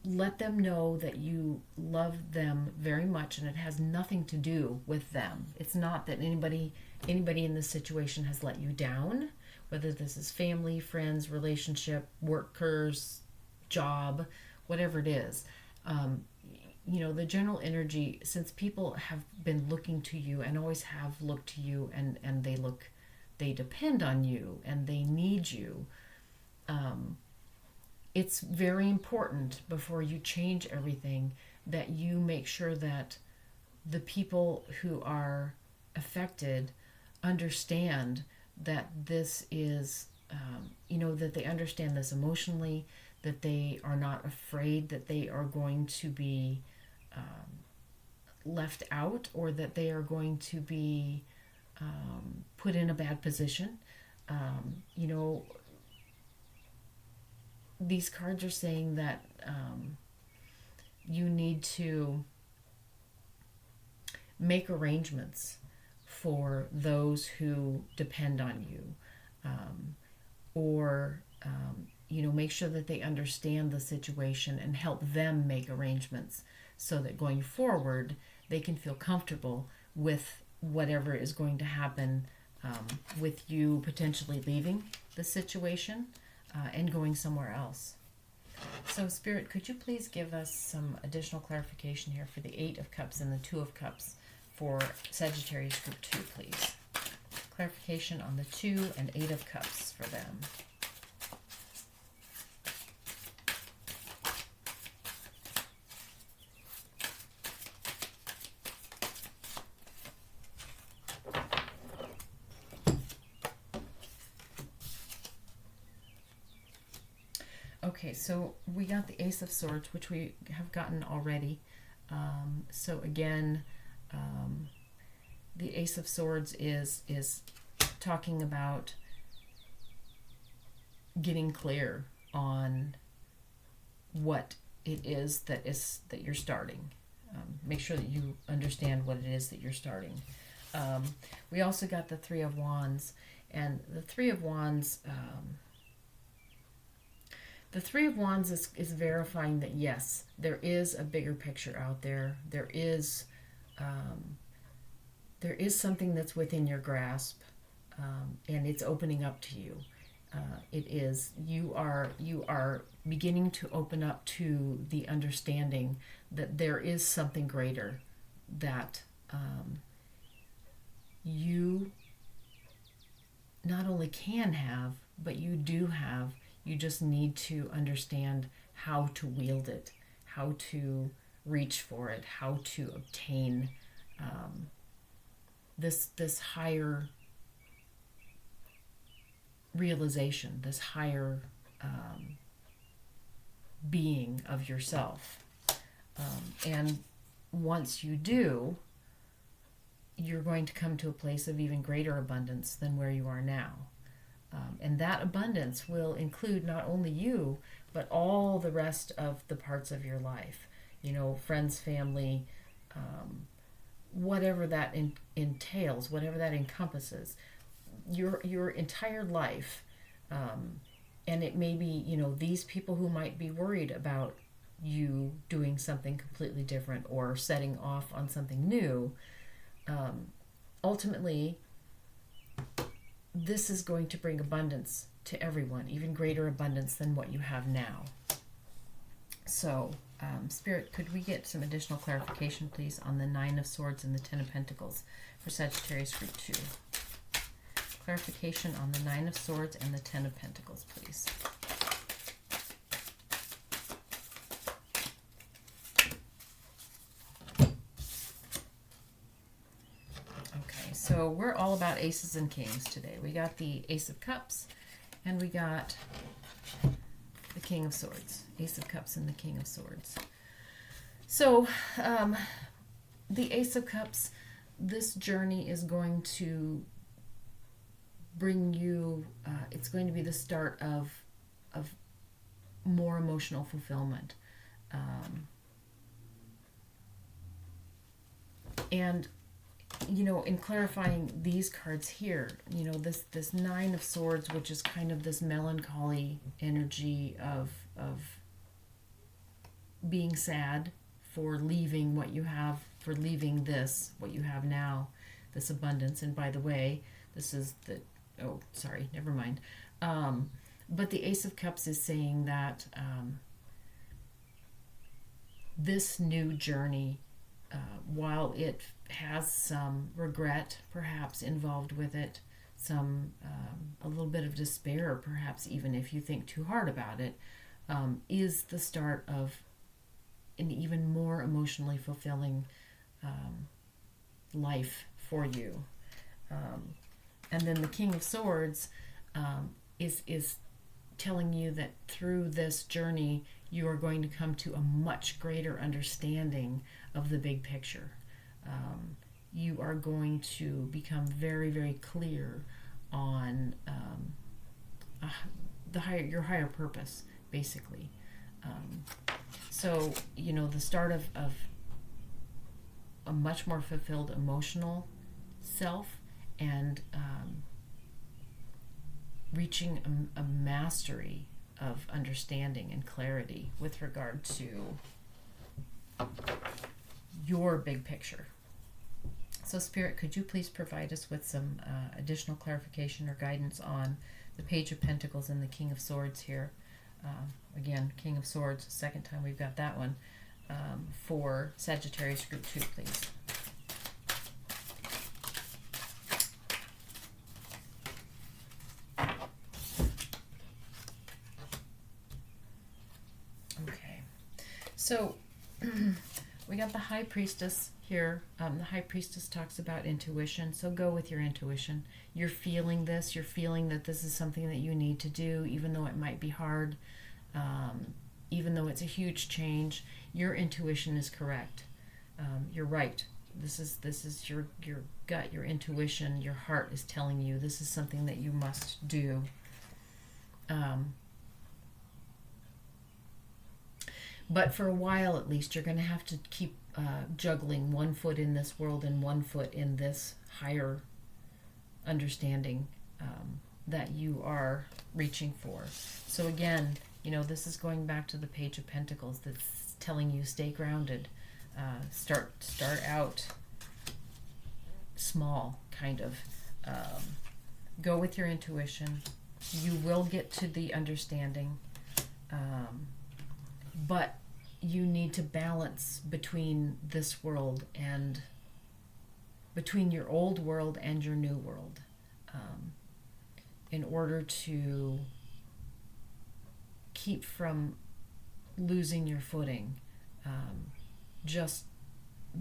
Let them know that you love them very much, and it has nothing to do with them. It's not that anybody in this situation has let you down, whether this is family, friends, relationship, workers, job, whatever it is. The general energy, since people have been looking to you and always have looked to you, and they depend on you and they need you. It's very important before you change everything that you make sure that the people who are affected understand that this is, that they understand this emotionally, that they are not afraid that they are going to be left out, or that they are going to be put in a bad position. These cards are saying that you need to make arrangements for those who depend on you, or make sure that they understand the situation and help them make arrangements so that going forward they can feel comfortable with whatever is going to happen, with you potentially leaving the situation and going somewhere else. So Spirit, could you please give us some additional clarification here for the Eight of Cups and the Two of Cups for Sagittarius Group 2, please? Clarification on the Two and Eight of Cups for them. Okay, so we got the Ace of Swords, which we have gotten already. So again, the Ace of Swords is talking about getting clear on what it is that you're starting. Make sure that you understand what it is that you're starting. We also got the Three of Wands, and the Three of Wands. The Three of Wands is verifying that, yes, there is a bigger picture out there. There is something that's within your grasp, and it's opening up to you. You are beginning to open up to the understanding that there is something greater that you not only can have, but you do have. You just need to understand how to wield it, how to reach for it, how to obtain this higher realization, this higher being of yourself. And once you do, you're going to come to a place of even greater abundance than where you are now. And that abundance will include not only you, but all the rest of the parts of your life. You know, friends, family, whatever that entails, whatever that encompasses, your entire life. And it may be, you know, these people who might be worried about you doing something completely different or setting off on something new. Ultimately, this is going to bring abundance to everyone, even greater abundance than what you have now. So, Spirit, could we get some additional clarification, please, on the 9 of Swords and the 10 of Pentacles for Sagittarius Group 2? Clarification on the 9 of Swords and the 10 of Pentacles, please. So we're all about aces and kings today. We got the Ace of Cups and we got the King of Swords. Ace of Cups and the King of Swords. So the Ace of Cups, this journey is going to bring you, it's going to be the start of more emotional fulfillment. And you know, in clarifying these cards here, you know, this 9 of Swords, which is kind of this melancholy energy of being sad for leaving what you have, for leaving this, what you have now, this abundance. And by the way, this is the, oh, sorry, never mind. But the Ace of Cups is saying that this new journey, while it has some regret perhaps involved with it, some a little bit of despair perhaps, even if you think too hard about it, is the start of an even more emotionally fulfilling life for you. And then the King of Swords is telling you that through this journey you are going to come to a much greater understanding of the big picture. You are going to become very, very clear on your higher purpose, basically. So, you know, the start of a much more fulfilled emotional self, and reaching a mastery of understanding and clarity with regard to your big picture. So Spirit, could you please provide us with some additional clarification or guidance on the Page of Pentacles and the King of Swords here? Again, King of Swords, second time we've got that one, for Sagittarius Group 2, please. Okay, so we got the High Priestess here. The High Priestess talks about intuition, so go with your intuition. You're feeling this, you're feeling that this is something that you need to do, even though it might be hard, even though it's a huge change. Your intuition is correct. You're right. This is your gut, your intuition, your heart is telling you this is something that you must do. But for a while, at least, you're going to have to keep juggling one foot in this world and one foot in this higher understanding that you are reaching for. So again, you know, this is going back to the Page of Pentacles that's telling you stay grounded. Start out small, kind of. Go with your intuition. You will get to the understanding. But you need to balance between this world and between your old world and your new world, in order to keep from losing your footing. Just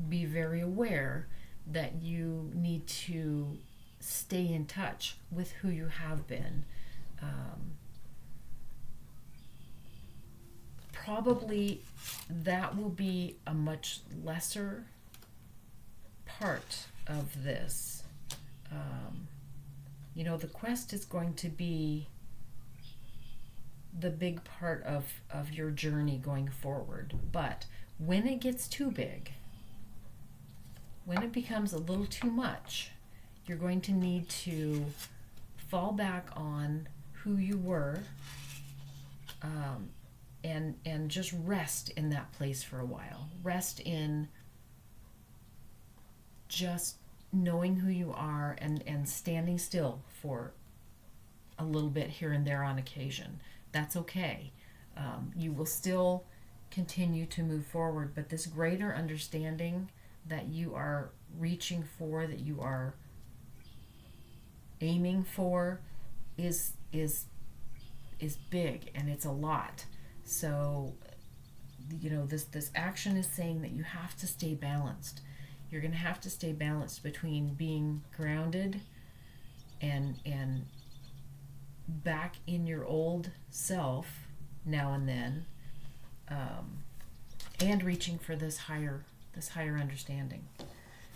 be very aware that you need to stay in touch with who you have been, Probably that will be a much lesser part of this. The quest is going to be the big part of your journey going forward. But when it gets too big, when it becomes a little too much, you're going to need to fall back on who you were, and just rest in that place for a while. Rest in just knowing who you are and standing still for a little bit here and there on occasion. That's okay. You will still continue to move forward, but this greater understanding that you are reaching for, that you are aiming for, is big, and it's a lot. So, this action is saying that you have to stay balanced. You're going to have to stay balanced between being grounded and back in your old self now and then, and reaching for this higher understanding.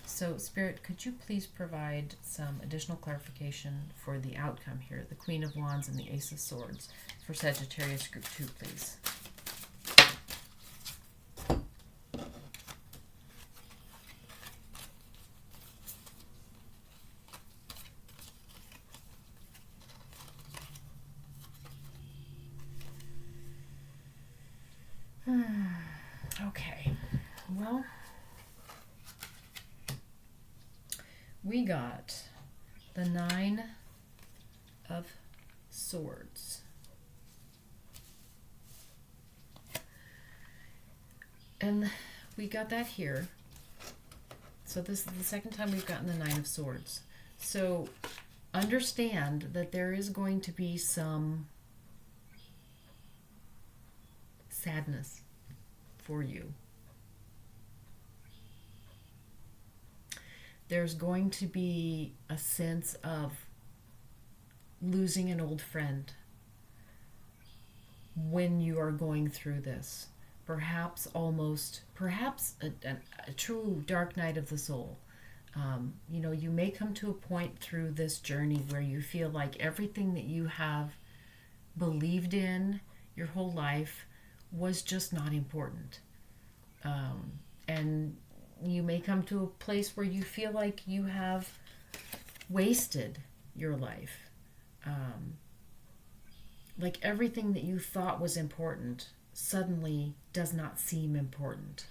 So, Spirit, could you please provide some additional clarification for the outcome here, the Queen of Wands and the Ace of Swords, for Sagittarius Group 2, please? Okay, well, we got the Nine of Swords. And we got that here. So this is the second time we've gotten the Nine of Swords. So understand that there is going to be some sadness for you. There's going to be a sense of losing an old friend when you are going through this. Perhaps a true dark night of the soul. You may come to a point through this journey where you feel like everything that you have believed in your whole life was just not important. And you may come to a place where you feel like you have wasted your life. Like everything that you thought was important suddenly does not seem important.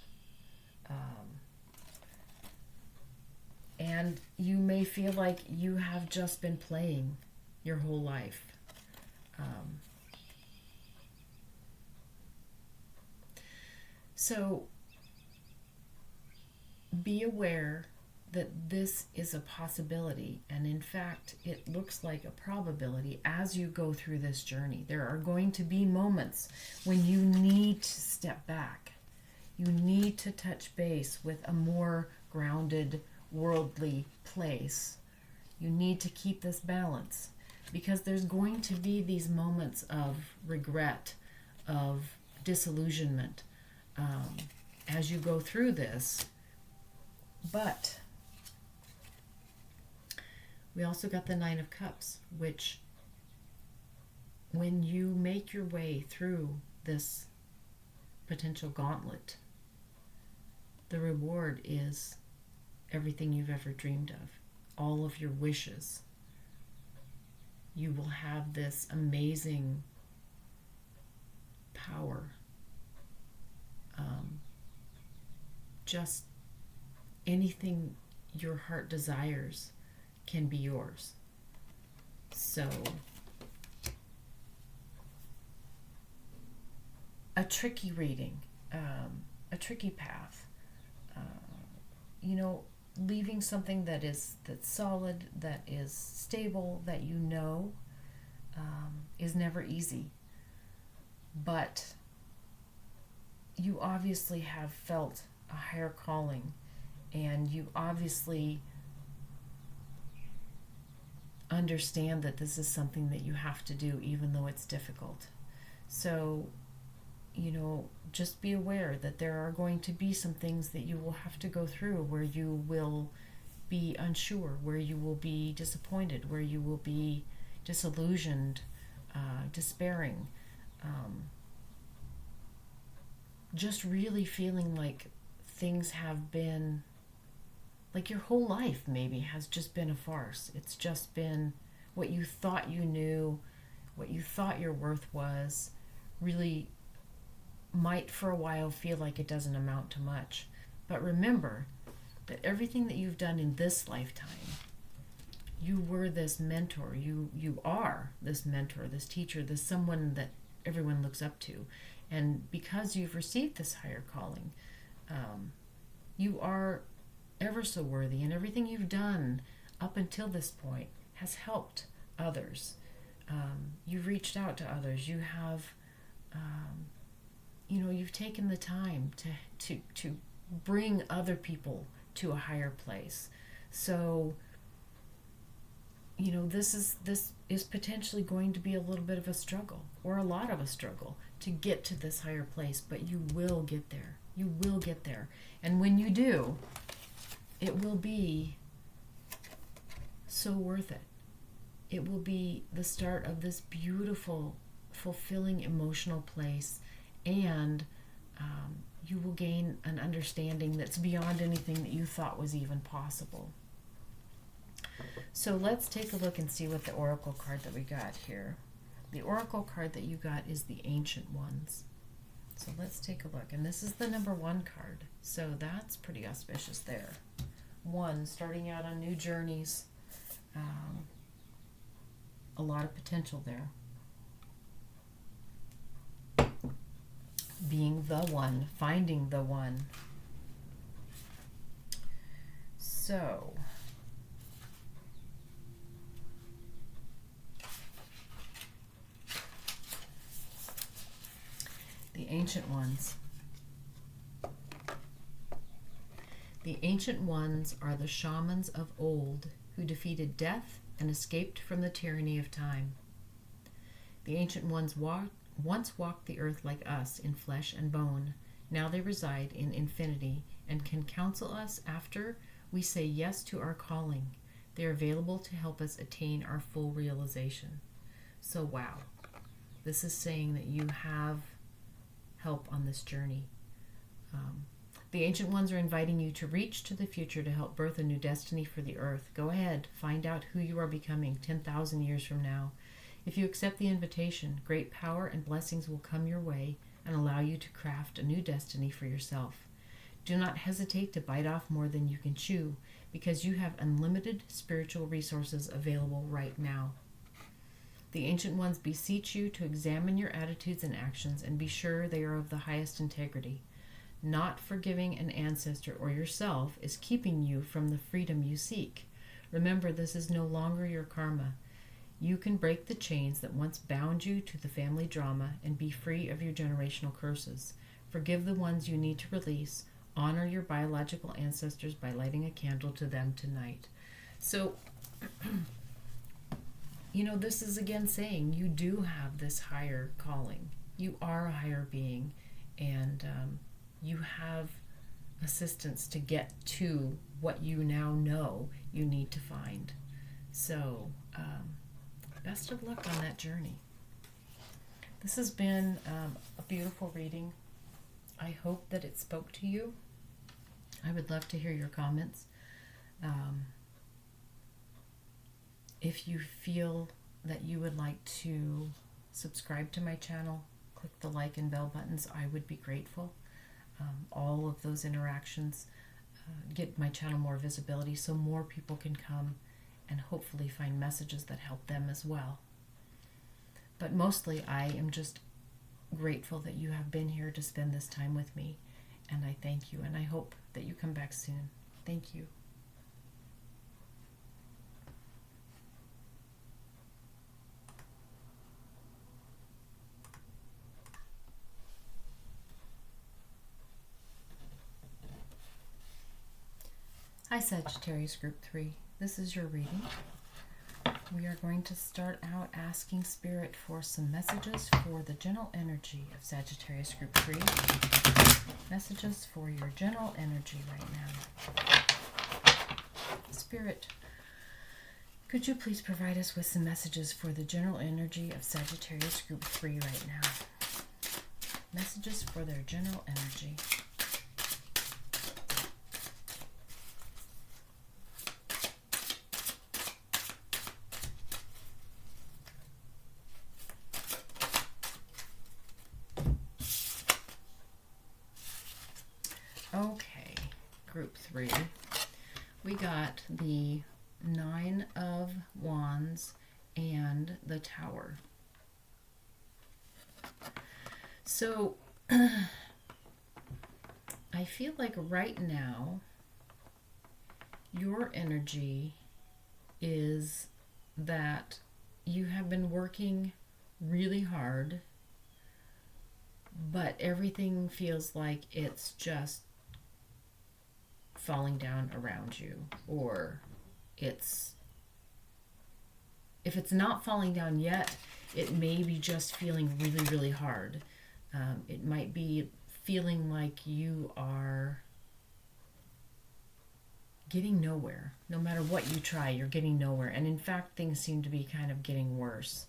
And you may feel like you have just been playing your whole life. So be aware that this is a possibility, and in fact it looks like a probability as you go through this journey. There are going to be moments when you need to step back. You need to touch base with a more grounded, worldly place. You need to keep this balance, because there's going to be these moments of regret, of disillusionment, as you go through this. But we also got the Nine of Cups, which when you make your way through this potential gauntlet, the reward is everything you've ever dreamed of, all of your wishes. You will have this amazing power. Just anything your heart desires can be yours. So, a tricky reading, a tricky path. Leaving something that's solid, that is stable, that is never easy. But you obviously have felt a higher calling, and you obviously understand that this is something that you have to do, even though it's difficult. So, just be aware that there are going to be some things that you will have to go through where you will be unsure, where you will be disappointed, where you will be disillusioned, despairing, just really feeling like things have been, like your whole life maybe has just been a farce. It's just been what you thought you knew, what you thought your worth was, really might for a while feel like it doesn't amount to much. But remember that everything that you've done in this lifetime, you were this mentor, you are this mentor, this teacher, this someone that everyone looks up to. And because you've received this higher calling, you are ever so worthy, and everything you've done up until this point has helped others. You've reached out to others. You have, you've taken the time to bring other people to a higher place. So, this is potentially going to be a little bit of a struggle, or a lot of a struggle, to get to this higher place, but you will get there. You will get there. And when you do, it will be so worth it. It will be the start of this beautiful, fulfilling emotional place, and you will gain an understanding that's beyond anything that you thought was even possible. So let's take a look and see what the oracle card that we got here. The oracle card that you got is the Ancient Ones. So let's take a look. And this is the number 1 card. So that's pretty auspicious there. 1, starting out on new journeys. A lot of potential there. Being the one, finding the one. So, the Ancient Ones. The Ancient Ones are the shamans of old who defeated death and escaped from the tyranny of time. The Ancient Ones once walked the earth like us in flesh and bone. Now they reside in infinity and can counsel us after we say yes to our calling. They are available to help us attain our full realization. So wow, this is saying that you have help on this journey. The Ancient Ones are inviting you to reach to the future to help birth a new destiny for the earth. Go ahead, find out who you are becoming 10,000 years from now. If you accept the invitation, great power and blessings will come your way and allow you to craft a new destiny for yourself. Do not hesitate to bite off more than you can chew, because you have unlimited spiritual resources available right now. The Ancient Ones beseech you to examine your attitudes and actions and be sure they are of the highest integrity. Not forgiving an ancestor or yourself is keeping you from the freedom you seek. Remember, this is no longer your karma. You can break the chains that once bound you to the family drama and be free of your generational curses. Forgive the ones you need to release. Honor your biological ancestors by lighting a candle to them tonight. So, this is again saying you do have this higher calling. You are a higher being, and you have assistance to get to what you now know you need to find. So, best of luck on that journey. This has been a beautiful reading. I hope that it spoke to you. I would love to hear your comments. If you feel that you would like to subscribe to my channel, click the like and bell buttons. I would be grateful. All of those interactions get my channel more visibility so more people can come and hopefully find messages that help them as well. But mostly I am just grateful that you have been here to spend this time with me, and I thank you, and I hope that you come back soon. Thank you. Hi Sagittarius Group 3. This is your reading. We are going to start out asking Spirit for some messages for the general energy of Sagittarius Group 3. Messages for your general energy right now. Spirit, could you please provide us with some messages for the general energy of Sagittarius Group 3 right now? Messages for their general energy. Okay, Group 3. We got the Nine of Wands and the Tower. So, I feel like right now, your energy is that you have been working really hard, but everything feels like it's just falling down around you, or if it's not falling down yet, it may be just feeling really, really hard. It might be feeling like you are getting nowhere. No matter what you try, you're getting nowhere. And in fact, things seem to be kind of getting worse.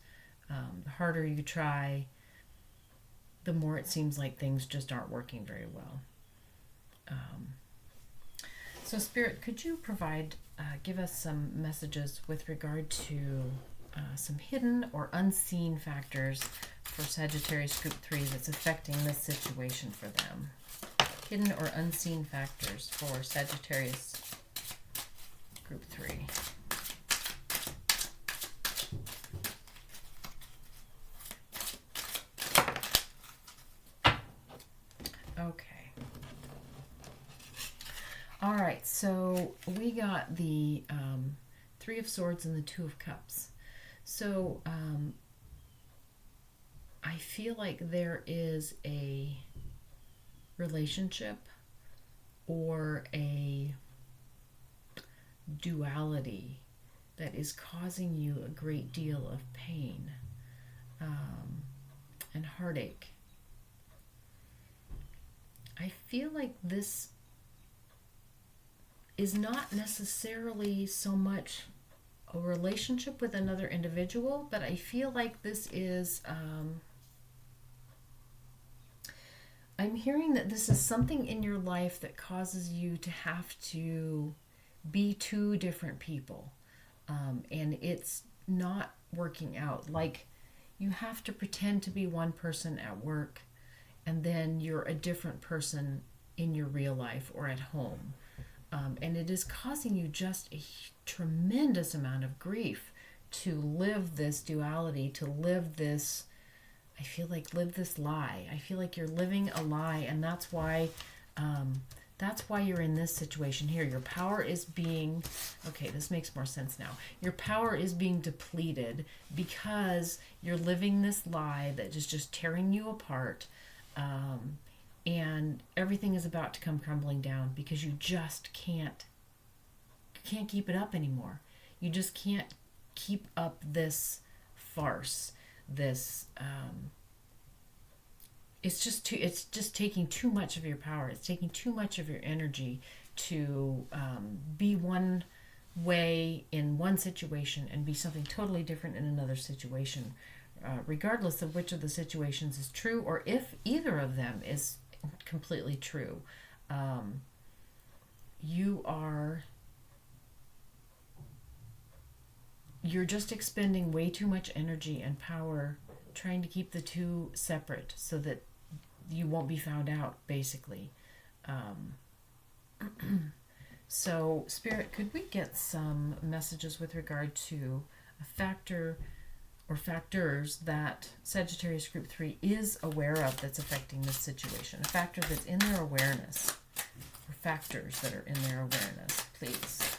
The harder you try, the more it seems like things just aren't working very well. So Spirit, could you give us some messages with regard to some hidden or unseen factors for Sagittarius Group 3 that's affecting this situation for them? Hidden or unseen factors for Sagittarius Group 3. Okay. All right, so we got the Three of Swords and the Two of Cups. So I feel like there is a relationship or a duality that is causing you a great deal of pain and heartache. I feel like this is not necessarily so much a relationship with another individual, but I feel like this is, I'm hearing that this is something in your life that causes you to have to be two different people, and it's not working out. Like, you have to pretend to be one person at work, and then you're a different person in your real life or at home. And it is causing you just a tremendous amount of grief to live this duality, to live this, I feel like, live this lie. I feel like you're living a lie, and that's why you're in this situation here. Your power is being, okay, this makes more sense now. Your power is being depleted because you're living this lie that is just tearing you apart. And everything is about to come crumbling down because you just can't keep it up anymore. You just can't keep up this farce. This it's just taking too much of your power. It's taking too much of your energy to be one way in one situation and be something totally different in another situation, regardless of which of the situations is true or if either of them is completely true. You're just expending way too much energy and power trying to keep the two separate so that you won't be found out, basically. So, Spirit, could we get some messages with regard to a factor or factors that Sagittarius Group 3 is aware of that's affecting this situation? A factor that's in their awareness, or factors that are in their awareness, please.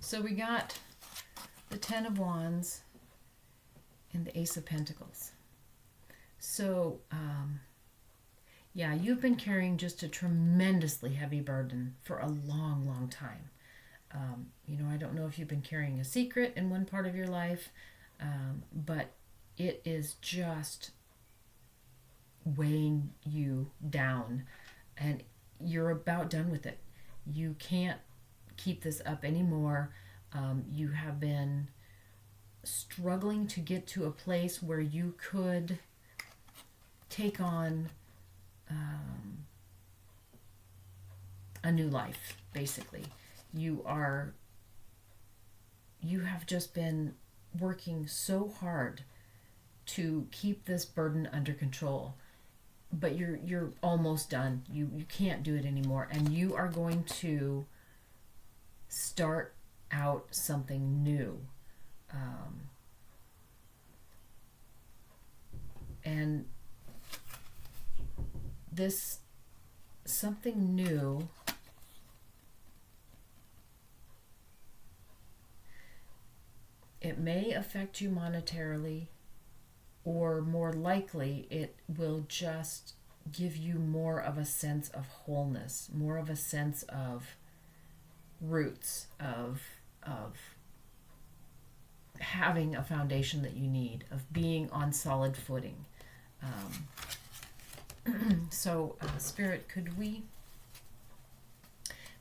So we got the Ten of Wands and the Ace of Pentacles. So, yeah, you've been carrying just a tremendously heavy burden for a long, long time. You know, I don't know if you've been carrying a secret in one part of your life, but it is just weighing you down, and you're about done with it. You can't keep this up anymore. You have been struggling to get to a place where you could take on a new life, basically. You have just been working so hard to keep this burden under control, but you're almost done. You can't do it anymore, and you are going to start out something new. And this something new it may affect you monetarily, or more likely it will just give you more of a sense of wholeness, more of a sense of roots, of having a foundation that you need, of being on solid footing. So, Spirit, could we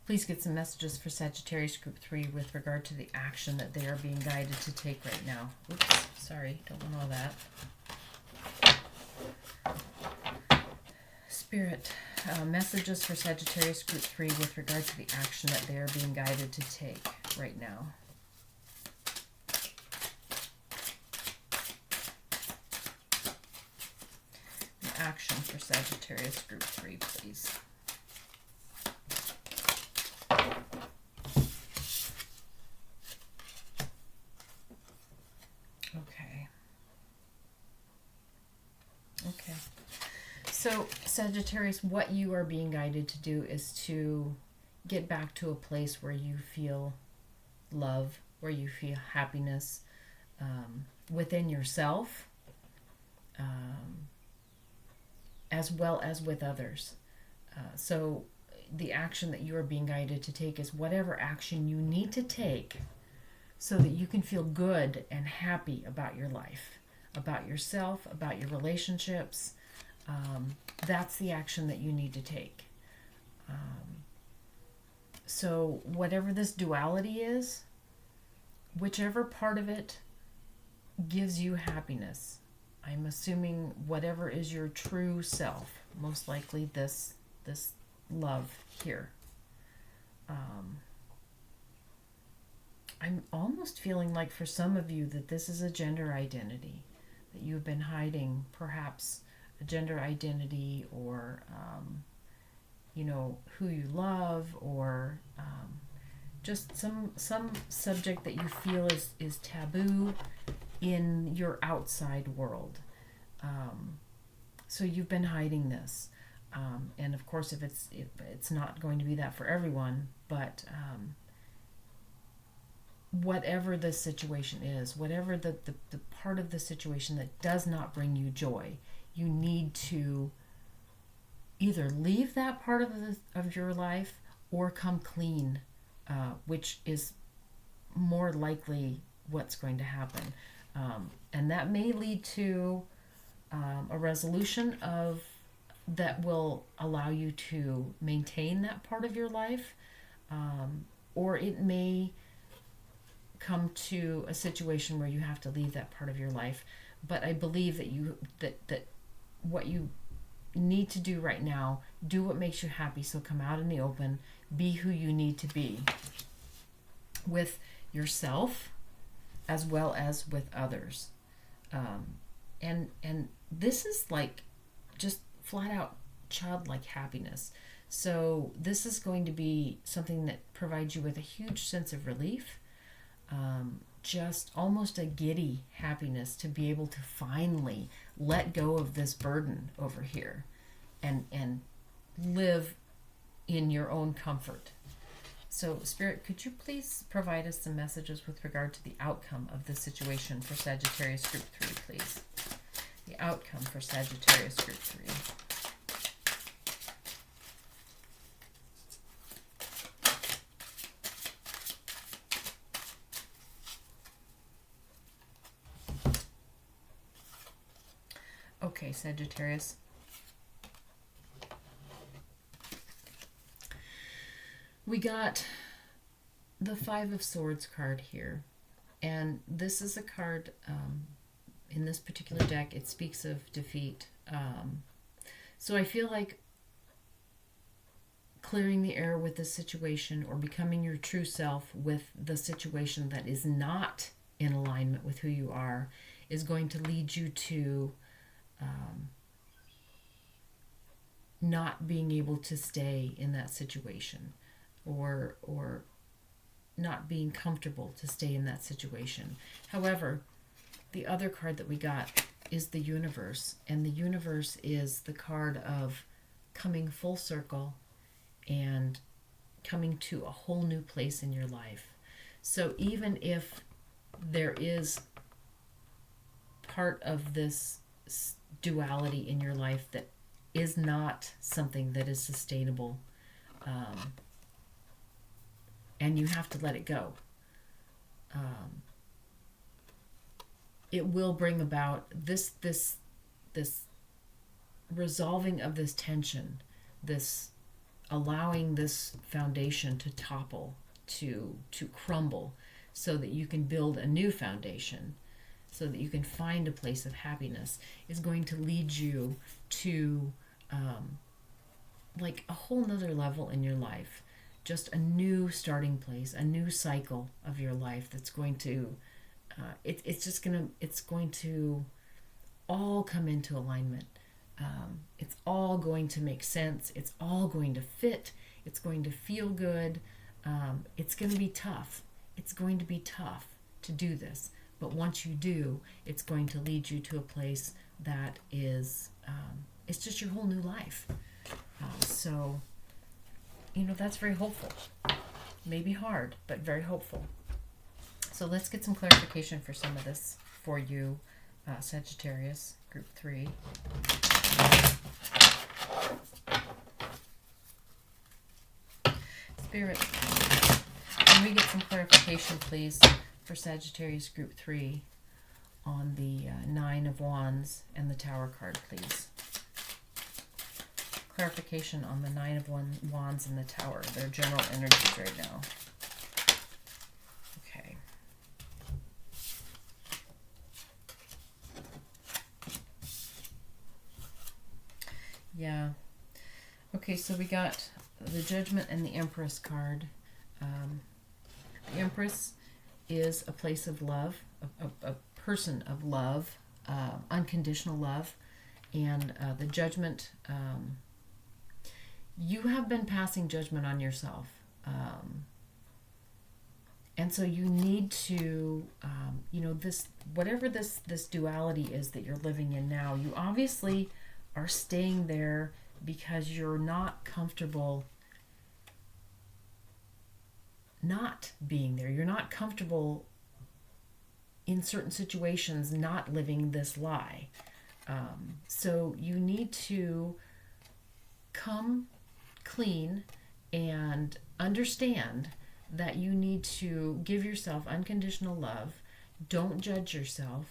please get some messages for Sagittarius Group 3 with regard to the action that they are being guided to take right now? Oops, sorry, don't want all that. Spirit, messages for Sagittarius Group 3 with regard to the action that they are being guided to take right now. The action for Sagittarius Group 3, please. Okay. So, Sagittarius, what you are being guided to do is to get back to a place where you feel love, where you feel happiness within yourself, as well as with others. So, the action that you are being guided to take is whatever action you need to take so that you can feel good and happy about your life, about yourself, about your relationships. That's the action that you need to take. So whatever this duality is, whichever part of it gives you happiness, I'm assuming whatever is your true self, most likely this love here. I'm almost feeling like for some of you that this is a gender identity, that you've been hiding perhaps a gender identity, or you know, who you love, or just some subject that you feel is taboo in your outside world. So you've been hiding this, and of course if it's not going to be that for everyone, but whatever the situation is, whatever the part of the situation that does not bring you joy, you need to either leave that part of your life or come clean, which is more likely what's going to happen. And that may lead to a resolution that will allow you to maintain that part of your life, or it may come to a situation where you have to leave that part of your life. But I believe that what you need to do right now, do what makes you happy. So come out in the open, be who you need to be with yourself as well as with others. And this is like just flat out childlike happiness. So this is going to be something that provides you with a huge sense of relief, just almost a giddy happiness to be able to finally let go of this burden over here and live in your own comfort. So, Spirit, could you please provide us some messages with regard to the outcome of this situation for Sagittarius Group 3, please? The outcome for Sagittarius Group 3. Okay, Sagittarius. We got the Five of Swords card here. And this is a card, in this particular deck, it speaks of defeat. So I feel like clearing the air with this situation, or becoming your true self with the situation that is not in alignment with who you are, is going to lead you to not being able to stay in that situation, or not being comfortable to stay in that situation. However, the other card that we got is the universe, and the universe is the card of coming full circle and coming to a whole new place in your life. So even if there is part of this duality in your life that is not something that is sustainable, and you have to let it go, it will bring about this resolving of this tension, this allowing this foundation to topple, to crumble, so that you can build a new foundation, so that you can find a place of happiness, is going to lead you to like a whole nother level in your life. Just a new starting place, a new cycle of your life that's going to, it's going to all come into alignment. It's all going to make sense. It's all going to fit. It's going to feel good. It's going to be tough. It's going to be tough to do this. But once you do, it's going to lead you to a place that is, it's just your whole new life. So, that's very hopeful. Maybe hard, but very hopeful. So let's get some clarification for some of this for you, Sagittarius, Group 3. Spirit, can we get some clarification, please, for Sagittarius Group 3 on the Nine of Wands and the Tower card, please? Clarification on the Nine of Wands and the Tower, their general energies right now. Okay. Yeah. Okay, so we got the Judgment and the Empress card. The Empress is a place of love, a person of love, unconditional love, and the Judgment, you have been passing judgment on yourself, and so you need to, this, whatever this duality is that you're living in now, you obviously are staying there because you're not comfortable not being there. You're not comfortable in certain situations not living this lie. So you need to come clean and understand that you need to give yourself unconditional love. Don't judge yourself,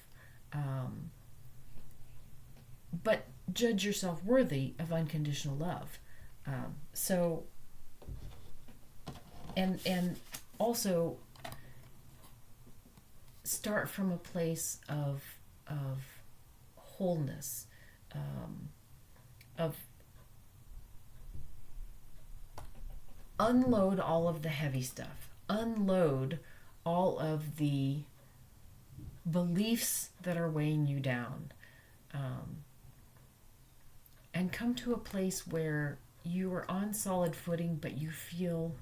but judge yourself worthy of unconditional love. And also start from a place of wholeness, of unload all of the heavy stuff, unload all of the beliefs that are weighing you down, and come to a place where you are on solid footing, but you feel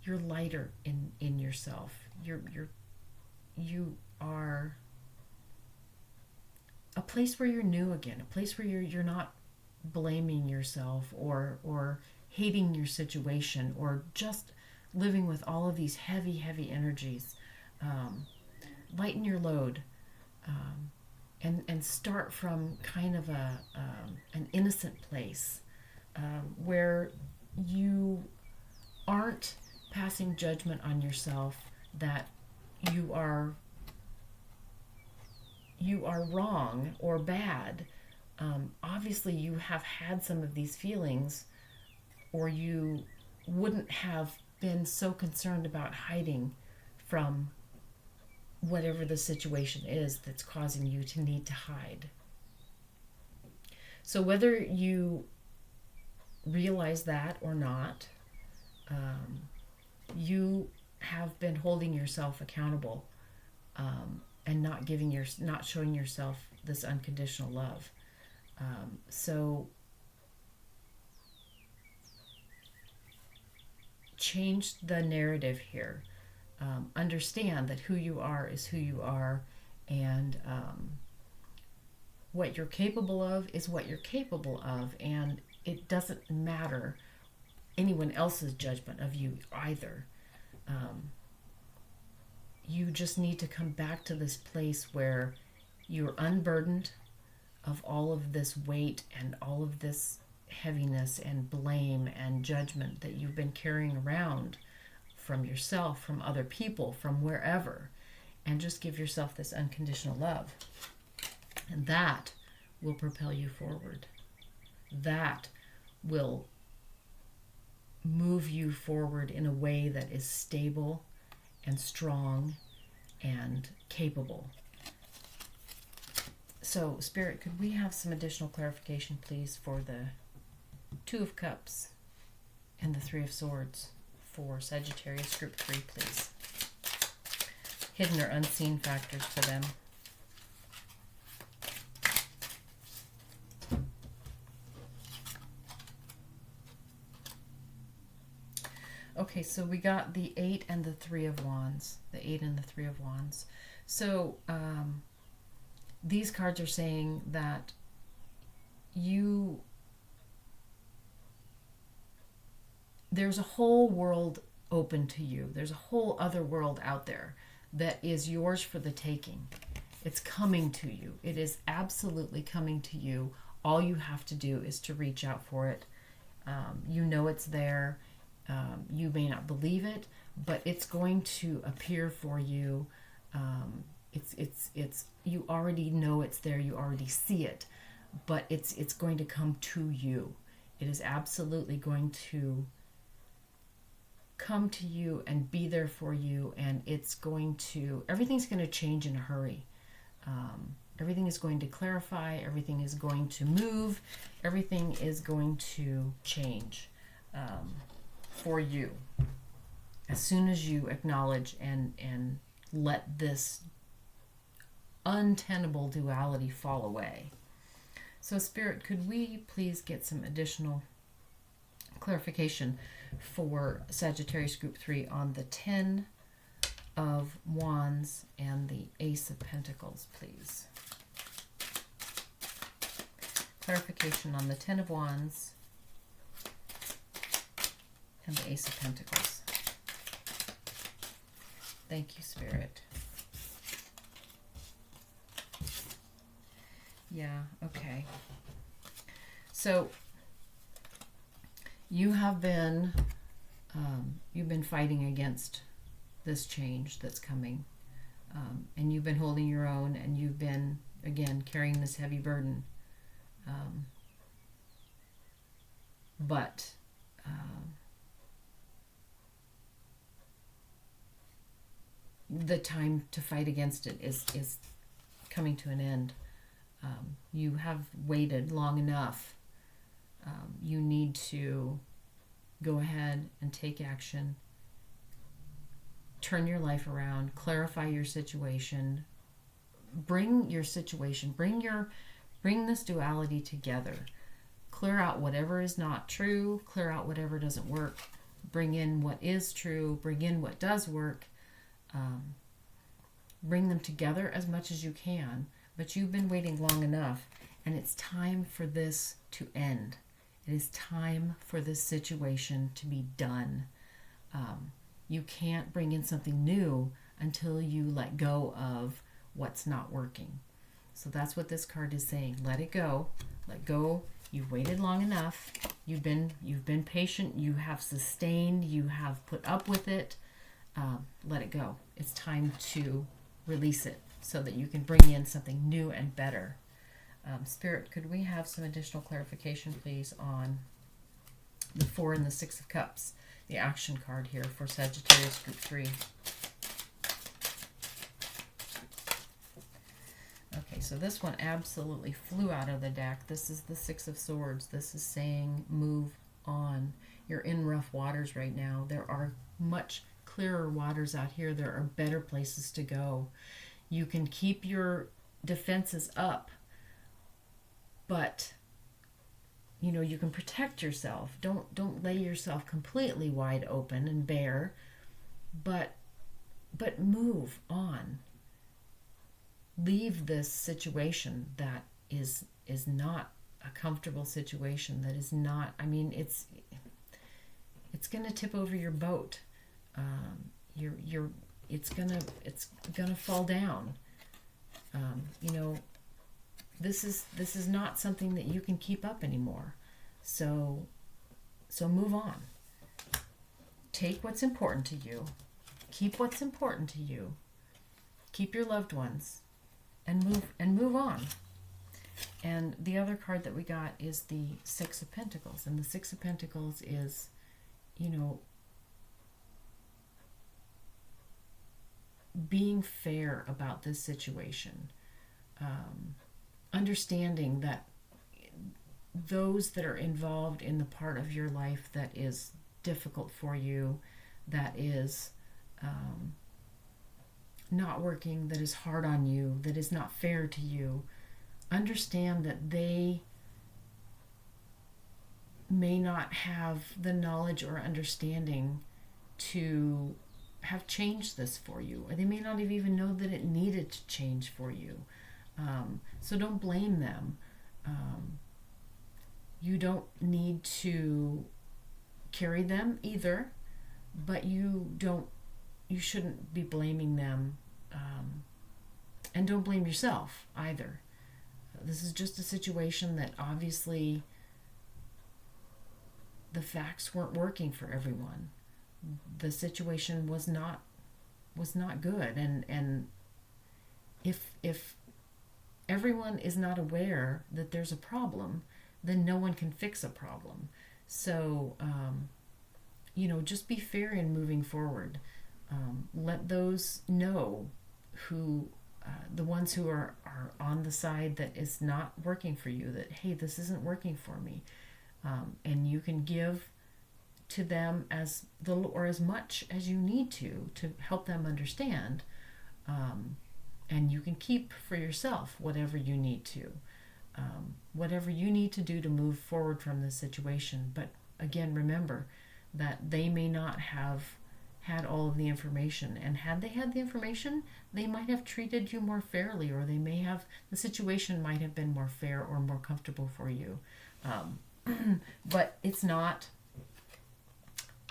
you're lighter in yourself. You are a place where you're new again, a place where you're not blaming yourself or hating your situation, or just living with all of these heavy, heavy energies. Lighten your load, and start from kind of an innocent place, where you aren't passing judgment on yourself that you are wrong or bad. Obviously, you have had some of these feelings, or you wouldn't have been so concerned about hiding from whatever the situation is that's causing you to need to hide. So whether you realize that or not, you have been holding yourself accountable, and not showing yourself this unconditional love. So change the narrative here. Understand that who you are is who you are, and what you're capable of is what you're capable of, and it doesn't matter anyone else's judgment of you either. You just need to come back to this place where you're unburdened of all of this weight and all of this heaviness and blame and judgment that you've been carrying around from yourself, from other people, from wherever, and just give yourself this unconditional love. And that will propel you forward. That will move you forward in a way that is stable and strong and capable. So, Spirit, could we have some additional clarification, please, for the Two of Cups and the Three of Swords for Sagittarius Group 3, please? Hidden or unseen factors for them. Okay, so we got the 8 and the 3 of Wands. The 8 and the 3 of Wands. So these cards are saying that there's a whole world open to you. There's a whole other world out there that is yours for the taking. It's coming to you. It is absolutely coming to you. All you have to do is to reach out for it. You know it's there. You may not believe it, but it's going to appear for you. It's you already know it's there. You already see it, but it's going to come to you. It is absolutely going to come to you and be there for you, and everything's going to change in a hurry. Everything is going to clarify. Everything is going to move. Everything is going to change for you as soon as you acknowledge and let this untenable duality fall away. So, Spirit, could we please get some additional clarification for Sagittarius Group 3 on the 10 of Wands and the Ace of Pentacles, please? Clarification on the 10 of Wands and the Ace of Pentacles. Thank you, Spirit. Yeah, okay. So you've been fighting against this change that's coming, and you've been holding your own, and you've been, again, carrying this heavy burden. But the time to fight against it is coming to an end. You have waited long enough. You need to go ahead and take action. Turn your life around. Clarify your situation. Bring your situation. Bring this duality together. Clear out whatever is not true. Clear out whatever doesn't work. Bring in what is true. Bring in what does work. Bring them together as much as you can. But you've been waiting long enough, and it's time for this to end. It is time for this situation to be done. You can't bring in something new until you let go of what's not working. So that's what this card is saying. Let it go. Let go. You've waited long enough. You've been patient. You have sustained. You have put up with it. Let it go. It's time to release it so that you can bring in something new and better. Spirit, could we have some additional clarification, please, on the 4 and the 6 of Cups, the action card here for Sagittarius Group 3? Okay, so this one absolutely flew out of the deck. This is the 6 of Swords. This is saying move on. You're in rough waters right now. There are much clearer waters out here. There are better places to go. You can keep your defenses up, but you can protect yourself. Don't lay yourself completely wide open and bare, but move on. Leave this situation that is not a comfortable situation, that is not, it's going to tip over your boat. It's gonna fall down. This is not something that you can keep up anymore. So move on. Take what's important to you. Keep what's important to you. Keep your loved ones, and move on. And the other card that we got is the 6 of Pentacles, and the 6 of Pentacles is, being fair about this situation. Understanding that those that are involved in the part of your life that is difficult for you, that is not working, that is hard on you, that is not fair to you, understand that they may not have the knowledge or understanding to have changed this for you, or they may not have even know that it needed to change for you. So don't blame them. You don't need to carry them either, but you shouldn't be blaming them, and don't blame yourself either. This is just a situation that obviously the facts weren't working for everyone. The situation was not good, and if everyone is not aware that there's a problem, then no one can fix a problem. So just be fair in moving forward. Let those know who the ones who are on the side that is not working for you, that hey, this isn't working for me, and you can give to them as little or as much as you need to help them understand, and you can keep for yourself whatever you need to, do to move forward from this situation. But again, remember that they may not have had all of the information, and had they had the information, they might have treated you more fairly, or the situation might have been more fair or more comfortable for you. But it's not.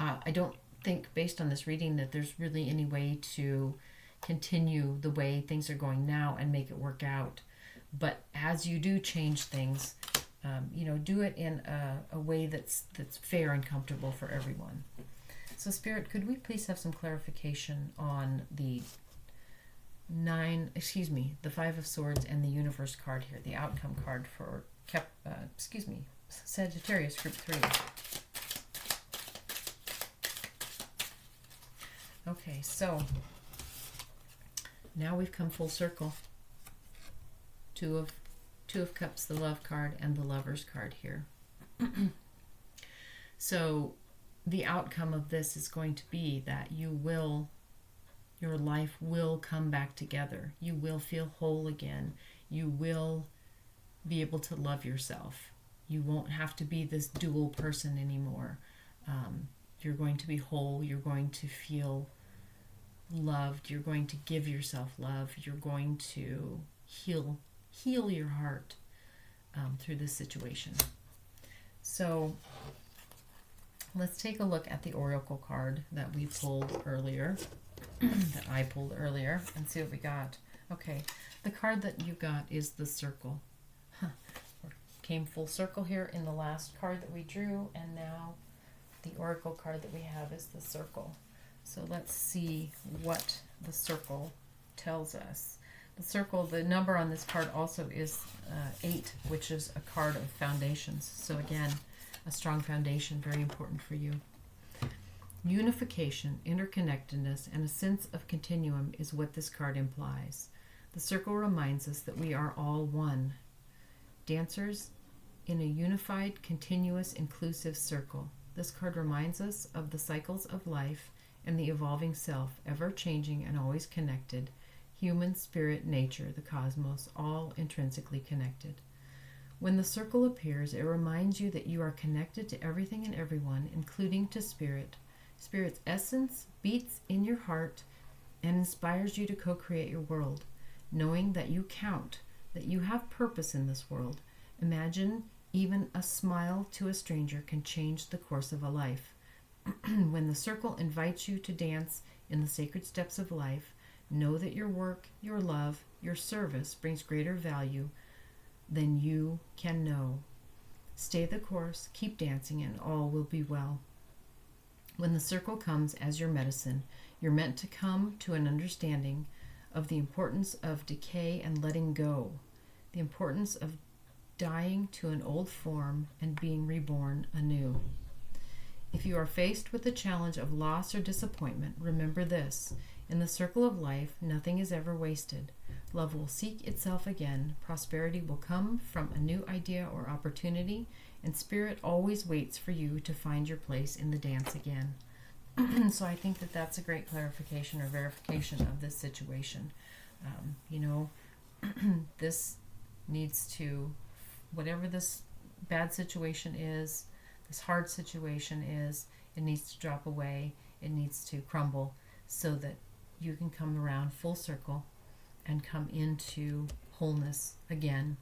I don't think, based on this reading, that there's really any way to continue the way things are going now and make it work out. But as you do change things, do it in a way that's fair and comfortable for everyone. So Spirit, could we please have some clarification on the 5 of Swords and the Universe card here, the outcome card for Sagittarius Group 3. Okay, so now we've come full circle. Two of Cups, the Love card, and the Lovers card here. So the outcome of this is going to be that your life will come back together. You will feel whole again. You will be able to love yourself. You won't have to be this dual person anymore. You're going to be whole. You're going to feel loved. You're going to give yourself love. You're going to heal your heart through this situation. So let's take a look at the oracle card that we pulled earlier, that I pulled earlier, and see what we got. Okay, the card that you got is the circle. Came full circle here in the last card that we drew, and now the oracle card that we have is the circle. So let's see what the circle tells us. The circle, the number on this card also is 8, which is a card of foundations. So again, a strong foundation, very important for you. Unification, interconnectedness, and a sense of continuum is what this card implies. The circle reminds us that we are all one. Dancers in a unified, continuous, inclusive circle. This card reminds us of the cycles of life and the evolving self, ever changing and always connected. Human, spirit, nature, the cosmos, all intrinsically connected. When the circle appears, it reminds you that you are connected to everything and everyone, including to spirit. Spirit's essence beats in your heart and inspires you to co-create your world, knowing that you count, that you have purpose in this world. Imagine even a smile to a stranger can change the course of a life. When the circle invites you to dance in the sacred steps of life, know that your work, your love, your service brings greater value than you can know. Stay the course, keep dancing, and all will be well. When the circle comes as your medicine, you're meant to come to an understanding of the importance of decay and letting go, the importance of dying to an old form and being reborn anew. If you are faced with the challenge of loss or disappointment, remember this. In the circle of life, nothing is ever wasted. Love will seek itself again. Prosperity will come from a new idea or opportunity, and spirit always waits for you to find your place in the dance again. So I think that that's a great clarification or verification of this situation. This needs to, whatever this bad situation is, this hard situation is, it needs to drop away. It needs to crumble so that you can come around full circle and come into wholeness again.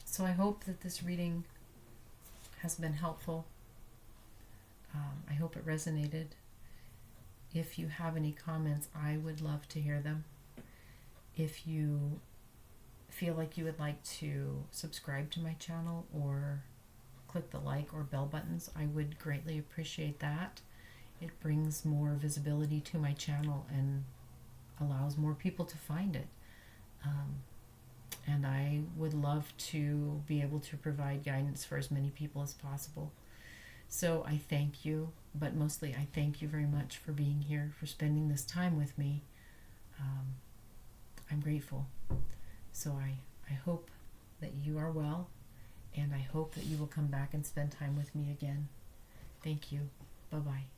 So I hope that this reading has been helpful. I hope it resonated. If you have any comments, I would love to hear them. If you feel like you would like to subscribe to my channel or click the like or bell buttons, I would greatly appreciate that. It brings more visibility to my channel and allows more people to find it. And I would love to be able to provide guidance for as many people as possible. So I thank you, but mostly I thank you very much for being here, for spending this time with me. I'm grateful. So I hope that you are well, and I hope that you will come back and spend time with me again. Thank you. Bye-bye.